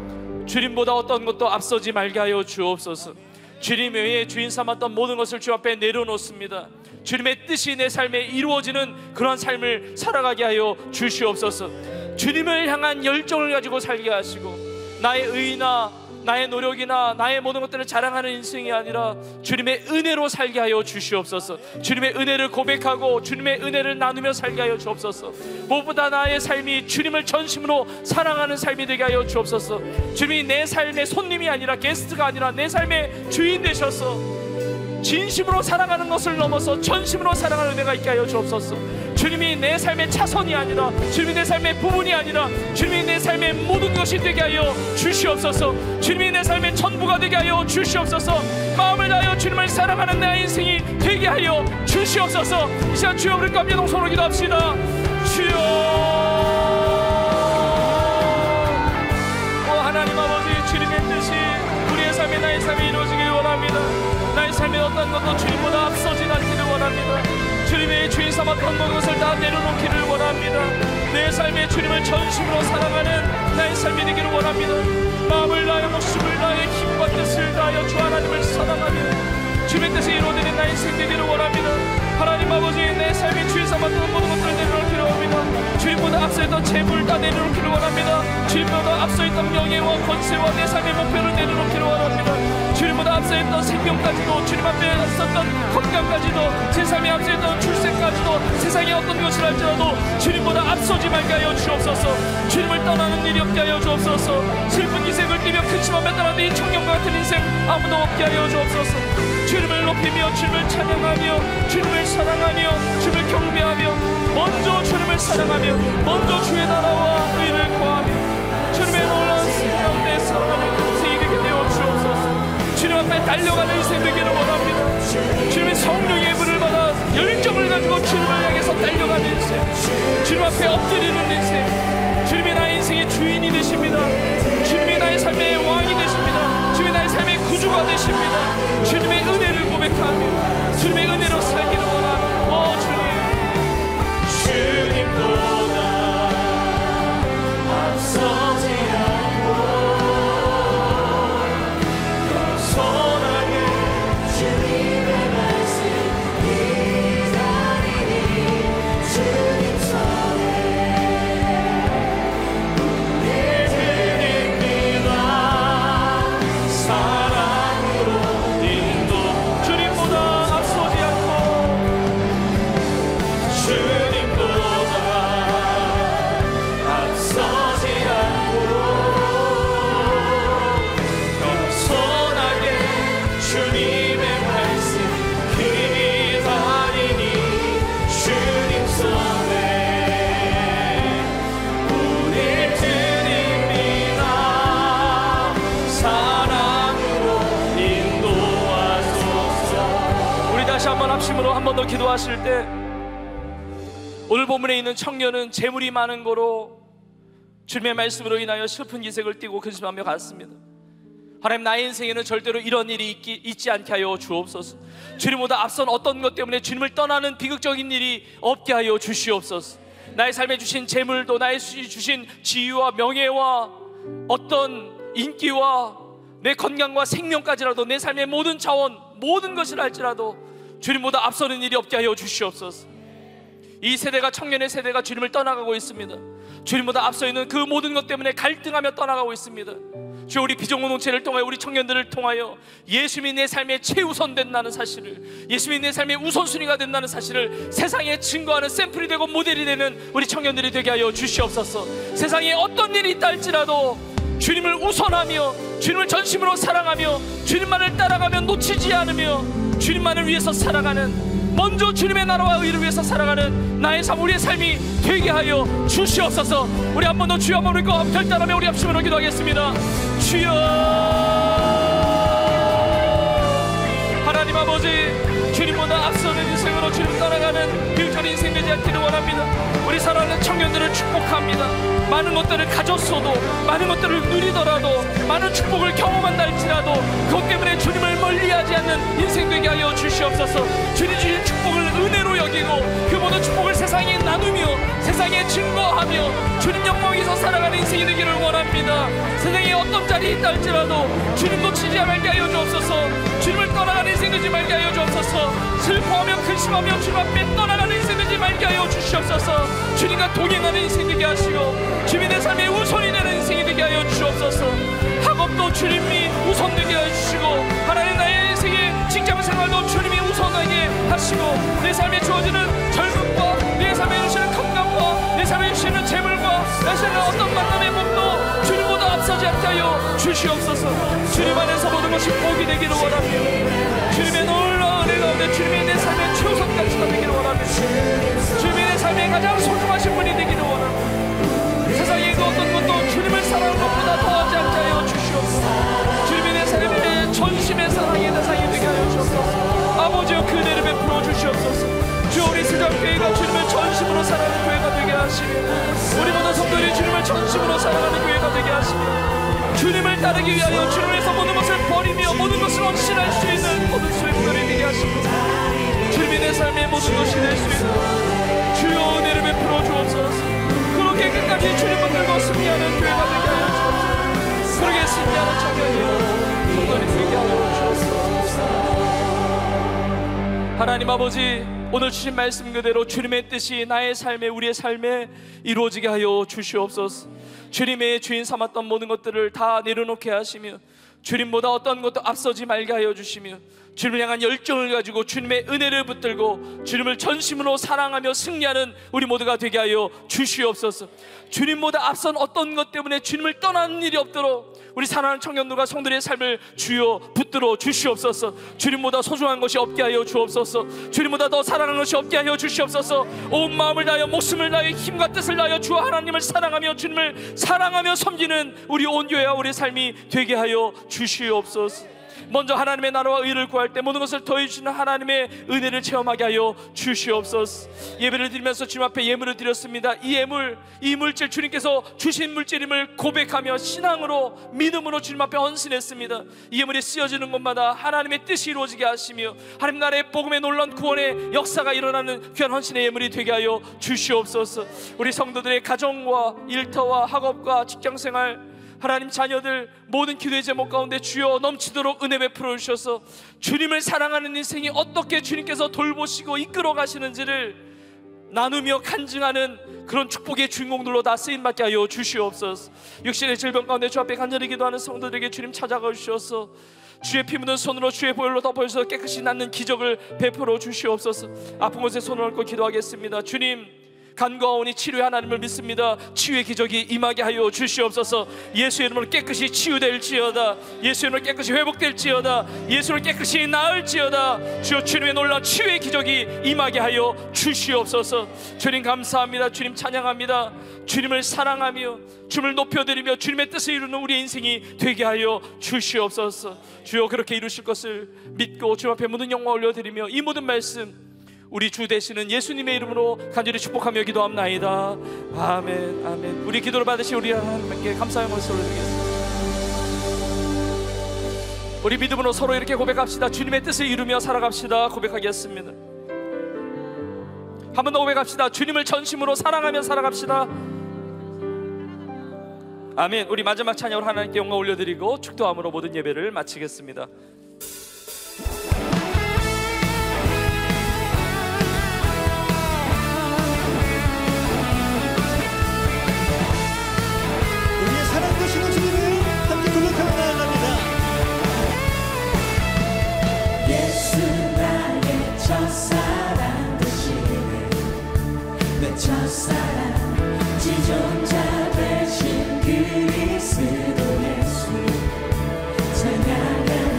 주님보다 어떤 것도 앞서지 말게 하여 주옵소서. 주님 외에 주인 삼았던 모든 것을 주 앞에 내려놓습니다. 주님의 뜻이 내 삶에 이루어지는 그런 삶을 살아가게 하여 주시옵소서. 주님을 향한 열정을 가지고 살게 하시고 나의 의나 나의 노력이나 나의 모든 것들을 자랑하는 인생이 아니라 주님의 은혜로 살게 하여 주시옵소서. 주님의 은혜를 고백하고 주님의 은혜를 나누며 살게 하여 주옵소서. 무엇보다 나의 삶이 주님을 전심으로 사랑하는 삶이 되게 하여 주옵소서. 주님이 내 삶의 손님이 아니라 게스트가 아니라 내 삶의 주인 되셔서 진심으로 사랑하는 것을 넘어서 전심으로 사랑하는 은혜가 있게 하여 주옵소서. 주님이 내 삶의 차선이 아니라, 주님이 내 삶의 부분이 아니라 주님이 내 삶의 모든 것이 되게 하여 주시옵소서. 주님이 내 삶의 전부가 되게 하여 주시옵소서. 마음을 다하여 주님을 사랑하는 내 인생이 되게 하여 주시옵소서. 이 시간 주여 우리 감격 동성으로 기도합시다. 주여, 오 하나님 아버지, 주님의 뜻이 우리의 삶에 나의 삶에 이루어지길 원합니다. 나의 삶에 어떤 것도 주님보다 앞서진 않기를 원합니다. 주님의 주인 삼았던 모든 것을 다 내려놓기를 원합니다. 내 삶에 주님을 전심으로 사랑하는 나의 삶이 되기를 원합니다. 마음을 다하여 목숨을 다하여 힘과 뜻을 다하여 주 하나님을 사랑하며 주님의 뜻이 이루어지는 나의 인생 되기를 원합니다. 하나님 아버지, 내 삶에 주인 삼았던 모든 것들을 내려놓기를 원합니다. 주님보다 앞서있던 재물 다 내려놓기를 원합니다. 주님보다 앞서있던 명예와 권세와 내 삶의 목표를 내려놓기를 원합니다. 주님보다 앞서있던 생명까지도, 주님 앞에 앞섰던 건강까지도, 제 삶에 앞서있던 출생까지도, 제 세상에 어떤 것을 할지라도 주님보다 앞서지 말게 하여 주옵소서. 주님을 떠나는 일이 없게 하여 주옵소서. 슬픈 기색을 띠며 근심하며 떠나는 이 청년과 같은 인생 아무도 없게 하여 주옵소서. 주님을 높이며 주님을 찬양하며 주님을 사랑하며 주님을 경배하며 먼저 주님을 사랑하며 먼저 주의 나라와 의를 구하며 주님의 놀라운 승리가운데 살아가는 인생이 되게 되어 주옵소서. 주님 앞에 달려가는 인생 되기를 원합니다. 주님의 성령의 불을 받아 열정을 가지고 주님을 향해서 달려가는 인생, 주님 앞에 엎드리는 인생. 주님이 나의 인생의 주인이 되십니다. 주님이 나의 삶의 왕이 되십니다. 주님이 나의 삶의 구주가 되십니다. 주님의 은혜를 고백하며 주님의 은혜로 살기를 원하는 주님, 주님보다 앞서지 않고 겸손하게 주님의 말씀 기다리니 주님 손에 우리 드립니다. 사랑으로 인도 주님보다 앞서지 않고 주님보다 앞서지 않고 겸손하게 주님의 말씀 기다리니 주님 손에 우리 드립니다. 사랑으로 인도하소서. 우리 다시 한번 합심으로 한 번 더 기도하실 때, 오늘 본문에 있는 청년은 재물이 많은 거로 주님의 말씀으로 인하여 슬픈 기색을 띠고 근심하며 갔습니다. 하나님, 나의 인생에는 절대로 이런 일이 있지 않게 하여 주옵소서. 주님보다 앞선 어떤 것 때문에 주님을 떠나는 비극적인 일이 없게 하여 주시옵소서. 나의 삶에 주신 재물도, 나의 주신 지위와 명예와 어떤 인기와 내 건강과 생명까지라도, 내 삶의 모든 자원, 모든 것을 할지라도 주님보다 앞서는 일이 없게 하여 주시옵소서. 이 세대가, 청년의 세대가 주님을 떠나가고 있습니다. 주님보다 앞서 있는 그 모든 것 때문에 갈등하며 떠나가고 있습니다. 주여, 우리 비전공동체를 통하여, 우리 청년들을 통하여 예수님이 내 삶의 최우선 된다는 사실을, 예수님이 내 삶의 우선순위가 된다는 사실을 세상에 증거하는 샘플이 되고 모델이 되는 우리 청년들이 되게 하여 주시옵소서. 세상에 어떤 일이 있다 할지라도 주님을 우선하며 주님을 전심으로 사랑하며 주님만을 따라가며 놓치지 않으며 주님만을 위해서 살아가는, 먼저 주님의 나라와 의를 위해서 살아가는 나의 삶, 우리의 삶이 되게 하여 주시옵소서. 우리 한 번 더 주여 한번 읽고 결단하며 우리 합심으로 기도하겠습니다. 주여, 하나님 아버지, 주님보다 앞서는 인생으로 주님 따라가는 비극적인 인생 되지 않기를 원합니다. 우리 사랑하는 청년들을 축복합니다. 많은 것들을 가졌어도, 많은 것들을 누리더라도, 많은 축복을 경험한다 할지라도 그것 때문에 주님을 멀리하지 않는 인생 되게 하여 주시옵소서. 주님 주신 축복을 은혜로 여기고 그 모든 축복을 세상에 나누며 세상에 증거하며 주님 영광에서 살아가는 인생이 되기를 원합니다. 세상에 어떤 자리에 있다 할지라도 주님 놓치지 말게 하여 주옵소서. 주님을 떠나가는 인생 되지 말게 하여 주옵소서. 슬퍼하며 근심하며 주님 앞에 떠나가는 인생 되지 말게 하여 주시옵소서. 주님과 동행하는 인생 되게 하시고 주님이 내 삶의 우선이 되는 인생이 되게 하여 주옵소서. 학업도 주님이 우선 되게 해주시고, 하나님 나의 인생의 직장생활도 주님이 우선하게 하시고, 내 삶에 주어지는 젊음과 내 삶에 주시는 건강과 내 삶에 주시는 재물과 내 삶에 어떤 만남의 복도 주님보다 앞서지 않게 하여 주시옵소서. 주님 안에서 모든 것이 복이 되기를 원합니다. 주님의 놀라운 은혜 가운데 주님이 내 삶의 최우선까지가 되기를 원합니다. 주님이 내 삶의 가장 소중하신 분이 되기를 원합니다. 세상에 그 어떤 것도 주님을 사랑하는 것보다 더하지 않게 하여 주시옵소서. 주님이 내 삶의 전심의 사랑의 대상이 되게 하여 주옵소서. 아버지여, 그 은혜를 베풀어 주시옵소서. 주여, 우리 수장교회가 주님을 전심으로 사랑하는 교회가 되게 하시며 우리 모든 성도들이 주님을 전심으로 사랑하는 교회가 되게 하시며 주님을 따르기 위하여 주님을 위해서 모든 것을 버리며 모든 것을 헌신할 수 있는 모든 수행들이 되게 하시고 주님이 내 삶의 모든 것이 될 수 있는 주여 은혜를 베풀어 주옵소서. 그렇게 끝까지 주님을 들고 승리하는 교회가 되게 하여 주옵소서. 그렇게 승리하는 청년이여 성도들이 되게 하여 주옵소서. 하나님 아버지, 오늘 주신 말씀 그대로 주님의 뜻이 나의 삶에, 우리의 삶에 이루어지게 하여 주시옵소서. 주님의 주인 삼았던 모든 것들을 다 내려놓게 하시며 주님보다 어떤 것도 앞서지 말게 하여 주시며 주님을 향한 열정을 가지고 주님의 은혜를 붙들고 주님을 전심으로 사랑하며 승리하는 우리 모두가 되게 하여 주시옵소서. 주님보다 앞선 어떤 것 때문에 주님을 떠나는 일이 없도록 우리 사랑하는 청년들과 성도들의 삶을 주여 붙들어 주시옵소서. 주님보다 소중한 것이 없게 하여 주옵소서. 주님보다 더 사랑하는 것이 없게 하여 주시옵소서. 온 마음을 다하여 목숨을 다하여 힘과 뜻을 다하여 주 하나님을 사랑하며 주님을 사랑하며 섬기는 우리 온 교회와 우리 삶이 되게 하여 주시옵소서. 먼저 하나님의 나라와 의를 구할 때 모든 것을 더해주시는 하나님의 은혜를 체험하게 하여 주시옵소서. 예배를 드리면서 주님 앞에 예물을 드렸습니다. 이 예물, 이 물질, 주님께서 주신 물질임을 고백하며 신앙으로 믿음으로 주님 앞에 헌신했습니다. 이 예물이 쓰여지는 곳마다 하나님의 뜻이 이루어지게 하시며 하나님 나라의 복음의 놀라운 구원의 역사가 일어나는 귀한 헌신의 예물이 되게 하여 주시옵소서. 우리 성도들의 가정과 일터와 학업과 직장생활, 하나님 자녀들 모든 기도의 제목 가운데 주여 넘치도록 은혜 베풀어 주셔서 주님을 사랑하는 인생이 어떻게 주님께서 돌보시고 이끌어 가시는지를 나누며 간증하는 그런 축복의 주인공들로 다 쓰임받게 하여 주시옵소서. 육신의 질병 가운데 주 앞에 간절히 기도하는 성도들에게 주님 찾아가 주셔서 주의 피 묻은 손으로 주의 보혈로 덮어주셔서 깨끗이 낫는 기적을 베풀어 주시옵소서. 아픈 곳에 손을 얹고 기도하겠습니다. 주님, 간과하오니 치료의 하나님을 믿습니다. 치유의 기적이 임하게 하여 주시옵소서. 예수의 이름으로 깨끗이 치유될지어다. 예수의 이름으로 깨끗이 회복될지어다. 예수를 깨끗이 나을지어다. 주여, 주님의 놀라운 치유의 기적이 임하게 하여 주시옵소서. 주님 감사합니다. 주님 찬양합니다. 주님을 사랑하며 주님을 높여드리며 주님의 뜻을 이루는 우리의 인생이 되게 하여 주시옵소서. 주여, 그렇게 이루실 것을 믿고 주님 앞에 모든 영광 올려드리며 이 모든 말씀 우리 주 되시는 예수님의 이름으로 간절히 축복하며 기도합나이다. 아멘, 아멘. 우리 기도를 받으신 우리 하나님께 감사의 말씀을 드리겠습니다. 우리 믿음으로 서로 이렇게 고백합시다. 주님의 뜻을 이루며 살아갑시다. 고백하겠습니다. 한 번 더 고백합시다. 주님을 전심으로 사랑하며 살아갑시다. 아멘. 우리 마지막 찬양으로 하나님께 영광 올려드리고 축도함으로 모든 예배를 마치겠습니다. 사랑 되시는 주님을 함께 고백하며 나아갑니다. 예수 나의 첫사랑 되시네. 내 첫사랑 지존자 되신 그리스도 예수 찬양하니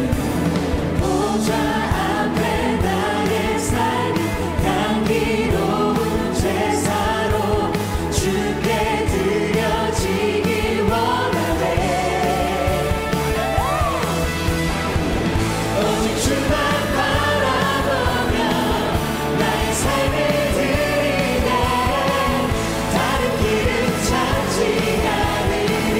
보좌 앞에 나의 삶이 향기로운 제사로 주께 드려지길 원하네. 오직 주만 바라보며 나의 삶을 드리네. 다른 길은 찾지 않으리.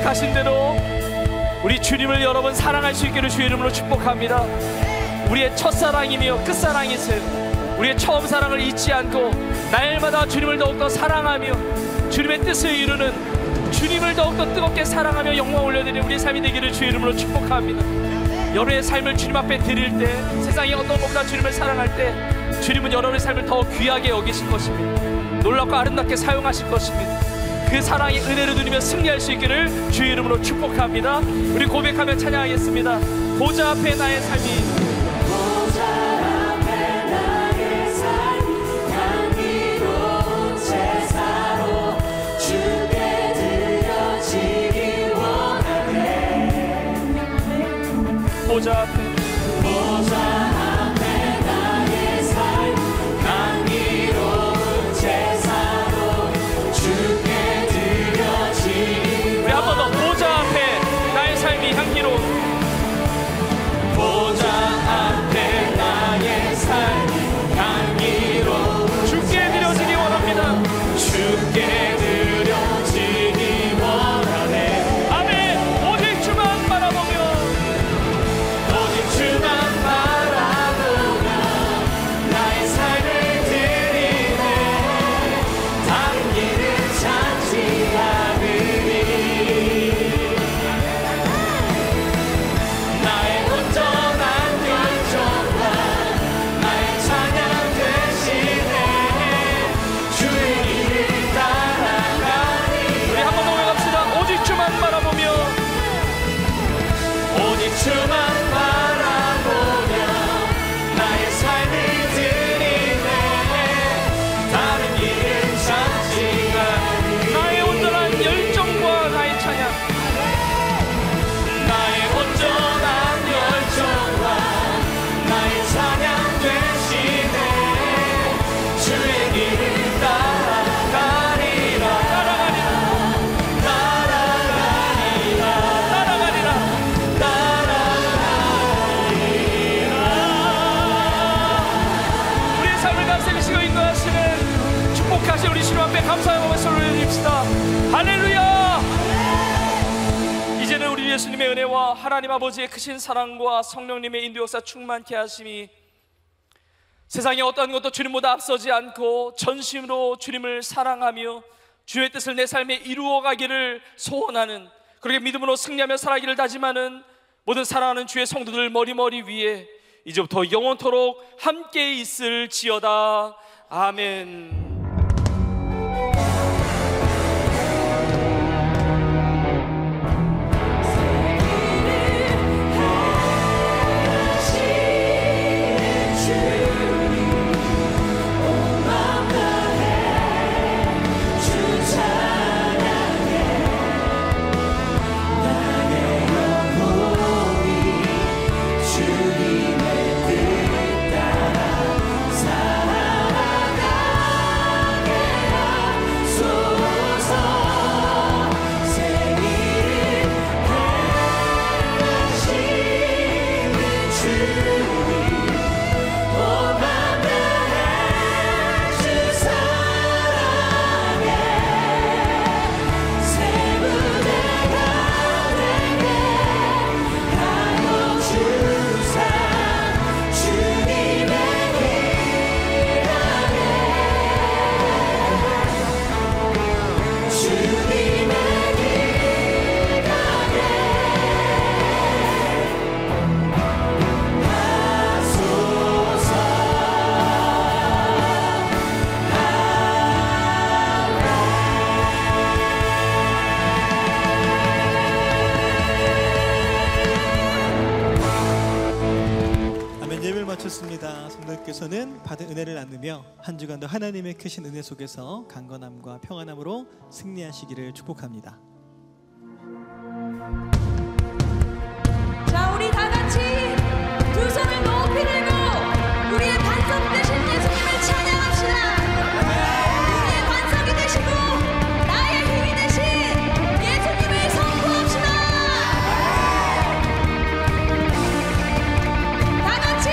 고백하신 대로 우리 주님을 여러분 사랑할 수 있기를 주의 이름으로 축복합니다. 우리의 첫사랑이며 끝사랑이세요. 우리의 처음 사랑을 잊지 않고 날마다 주님을 더욱더 사랑하며 주님의 뜻을 이루는, 주님을 더욱더 뜨겁게 사랑하며 영광 올려드리는 우리의 삶이 되기를 주의 이름으로 축복합니다. 여러분의 삶을 주님 앞에 드릴 때, 세상의 어떤 것보다 주님을 사랑할 때 주님은 여러분의 삶을 더 귀하게 여기실 것입니다. 놀랍고 아름답게 사용하실 것입니다. 그 사랑의 은혜를 누리며 승리할 수 있기를 주의 이름으로 축복합니다. 우리 고백하며 찬양하겠습니다. 보좌 앞에 나의 삶이, 보좌 앞에 나의 삶 향기로운 제사로 주께 드려지기. 우리 한 번 더. 보좌 앞에 나의 삶이 향기로운, 보좌 앞에 나의 삶이 향기로운 주께 드려지기 원합니다. 주께 드려지기 원하네. 아멘. 오직 주만 바라보며, 주만 바라보며 나의 삶을 드리네. 다른 길은 찾지 않으리. 나의 온전한 열정과 나의 찬양 대신에 주의 길을 따라가리. 우리 한 번 더 외갑시다. 오직 주만 바라보며, 오직 주만 우리 주님 앞에 감사의 마음을 올려드립시다. 할렐루야. 이제는 우리 예수님의 은혜와 하나님 아버지의 크신 사랑과 성령님의 인도 역사 충만케 하심이 세상의 어떠한 것도 주님보다 앞서지 않고 전심으로 주님을 사랑하며 주의 뜻을 내 삶에 이루어가기를 소원하는, 그렇게 믿음으로 승리하며 살아가기를 다짐하는 모든 사랑하는 주의 성도들 머리머리 위에 이제부터 영원토록 함께 있을지어다. 아멘. 마쳤습니다. 성도님께서는 받은 은혜를 나누며 한 주간도 하나님의 크신 은혜 속에서 강건함과 평안함으로 승리하시기를 축복합니다. 자, 우리 다 같이 두 손을 높이 들고 우리의 반석 되신 예수님을 찬양합시다. 우리의 반석이 되시고 나의 힘이 되신 예수님을 선포합시다. 다 같이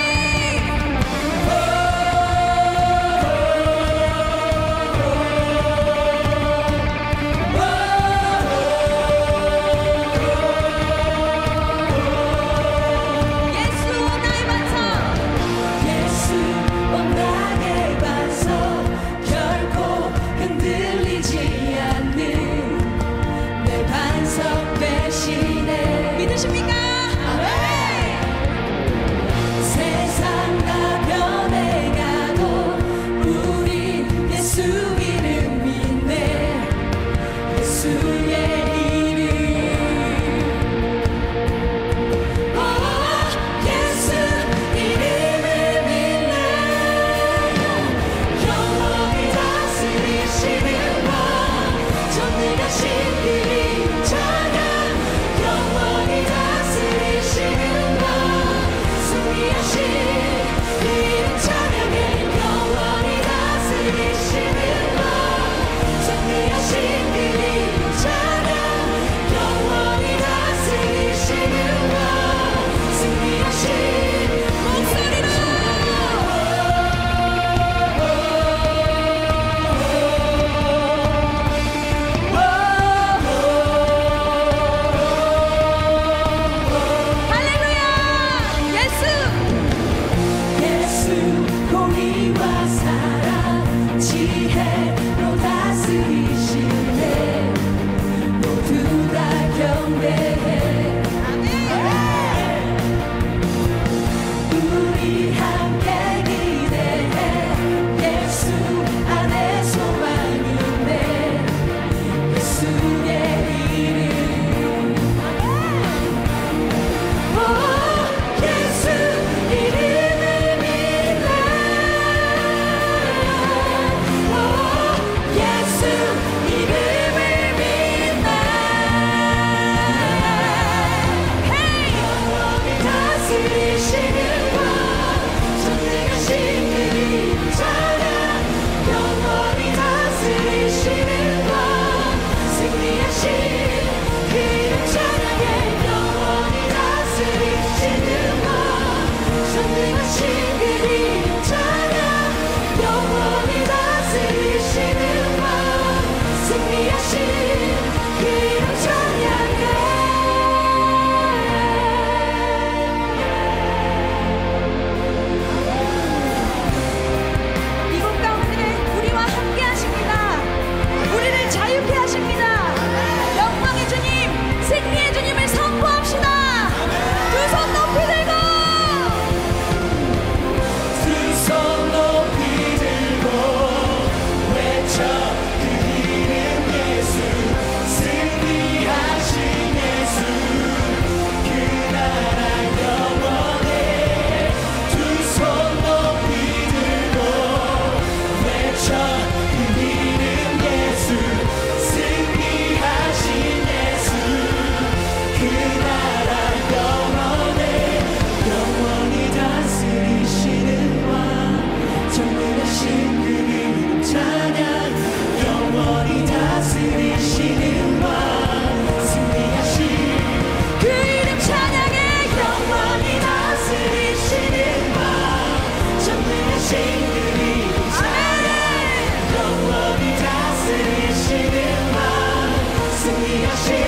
믿음만 승리하시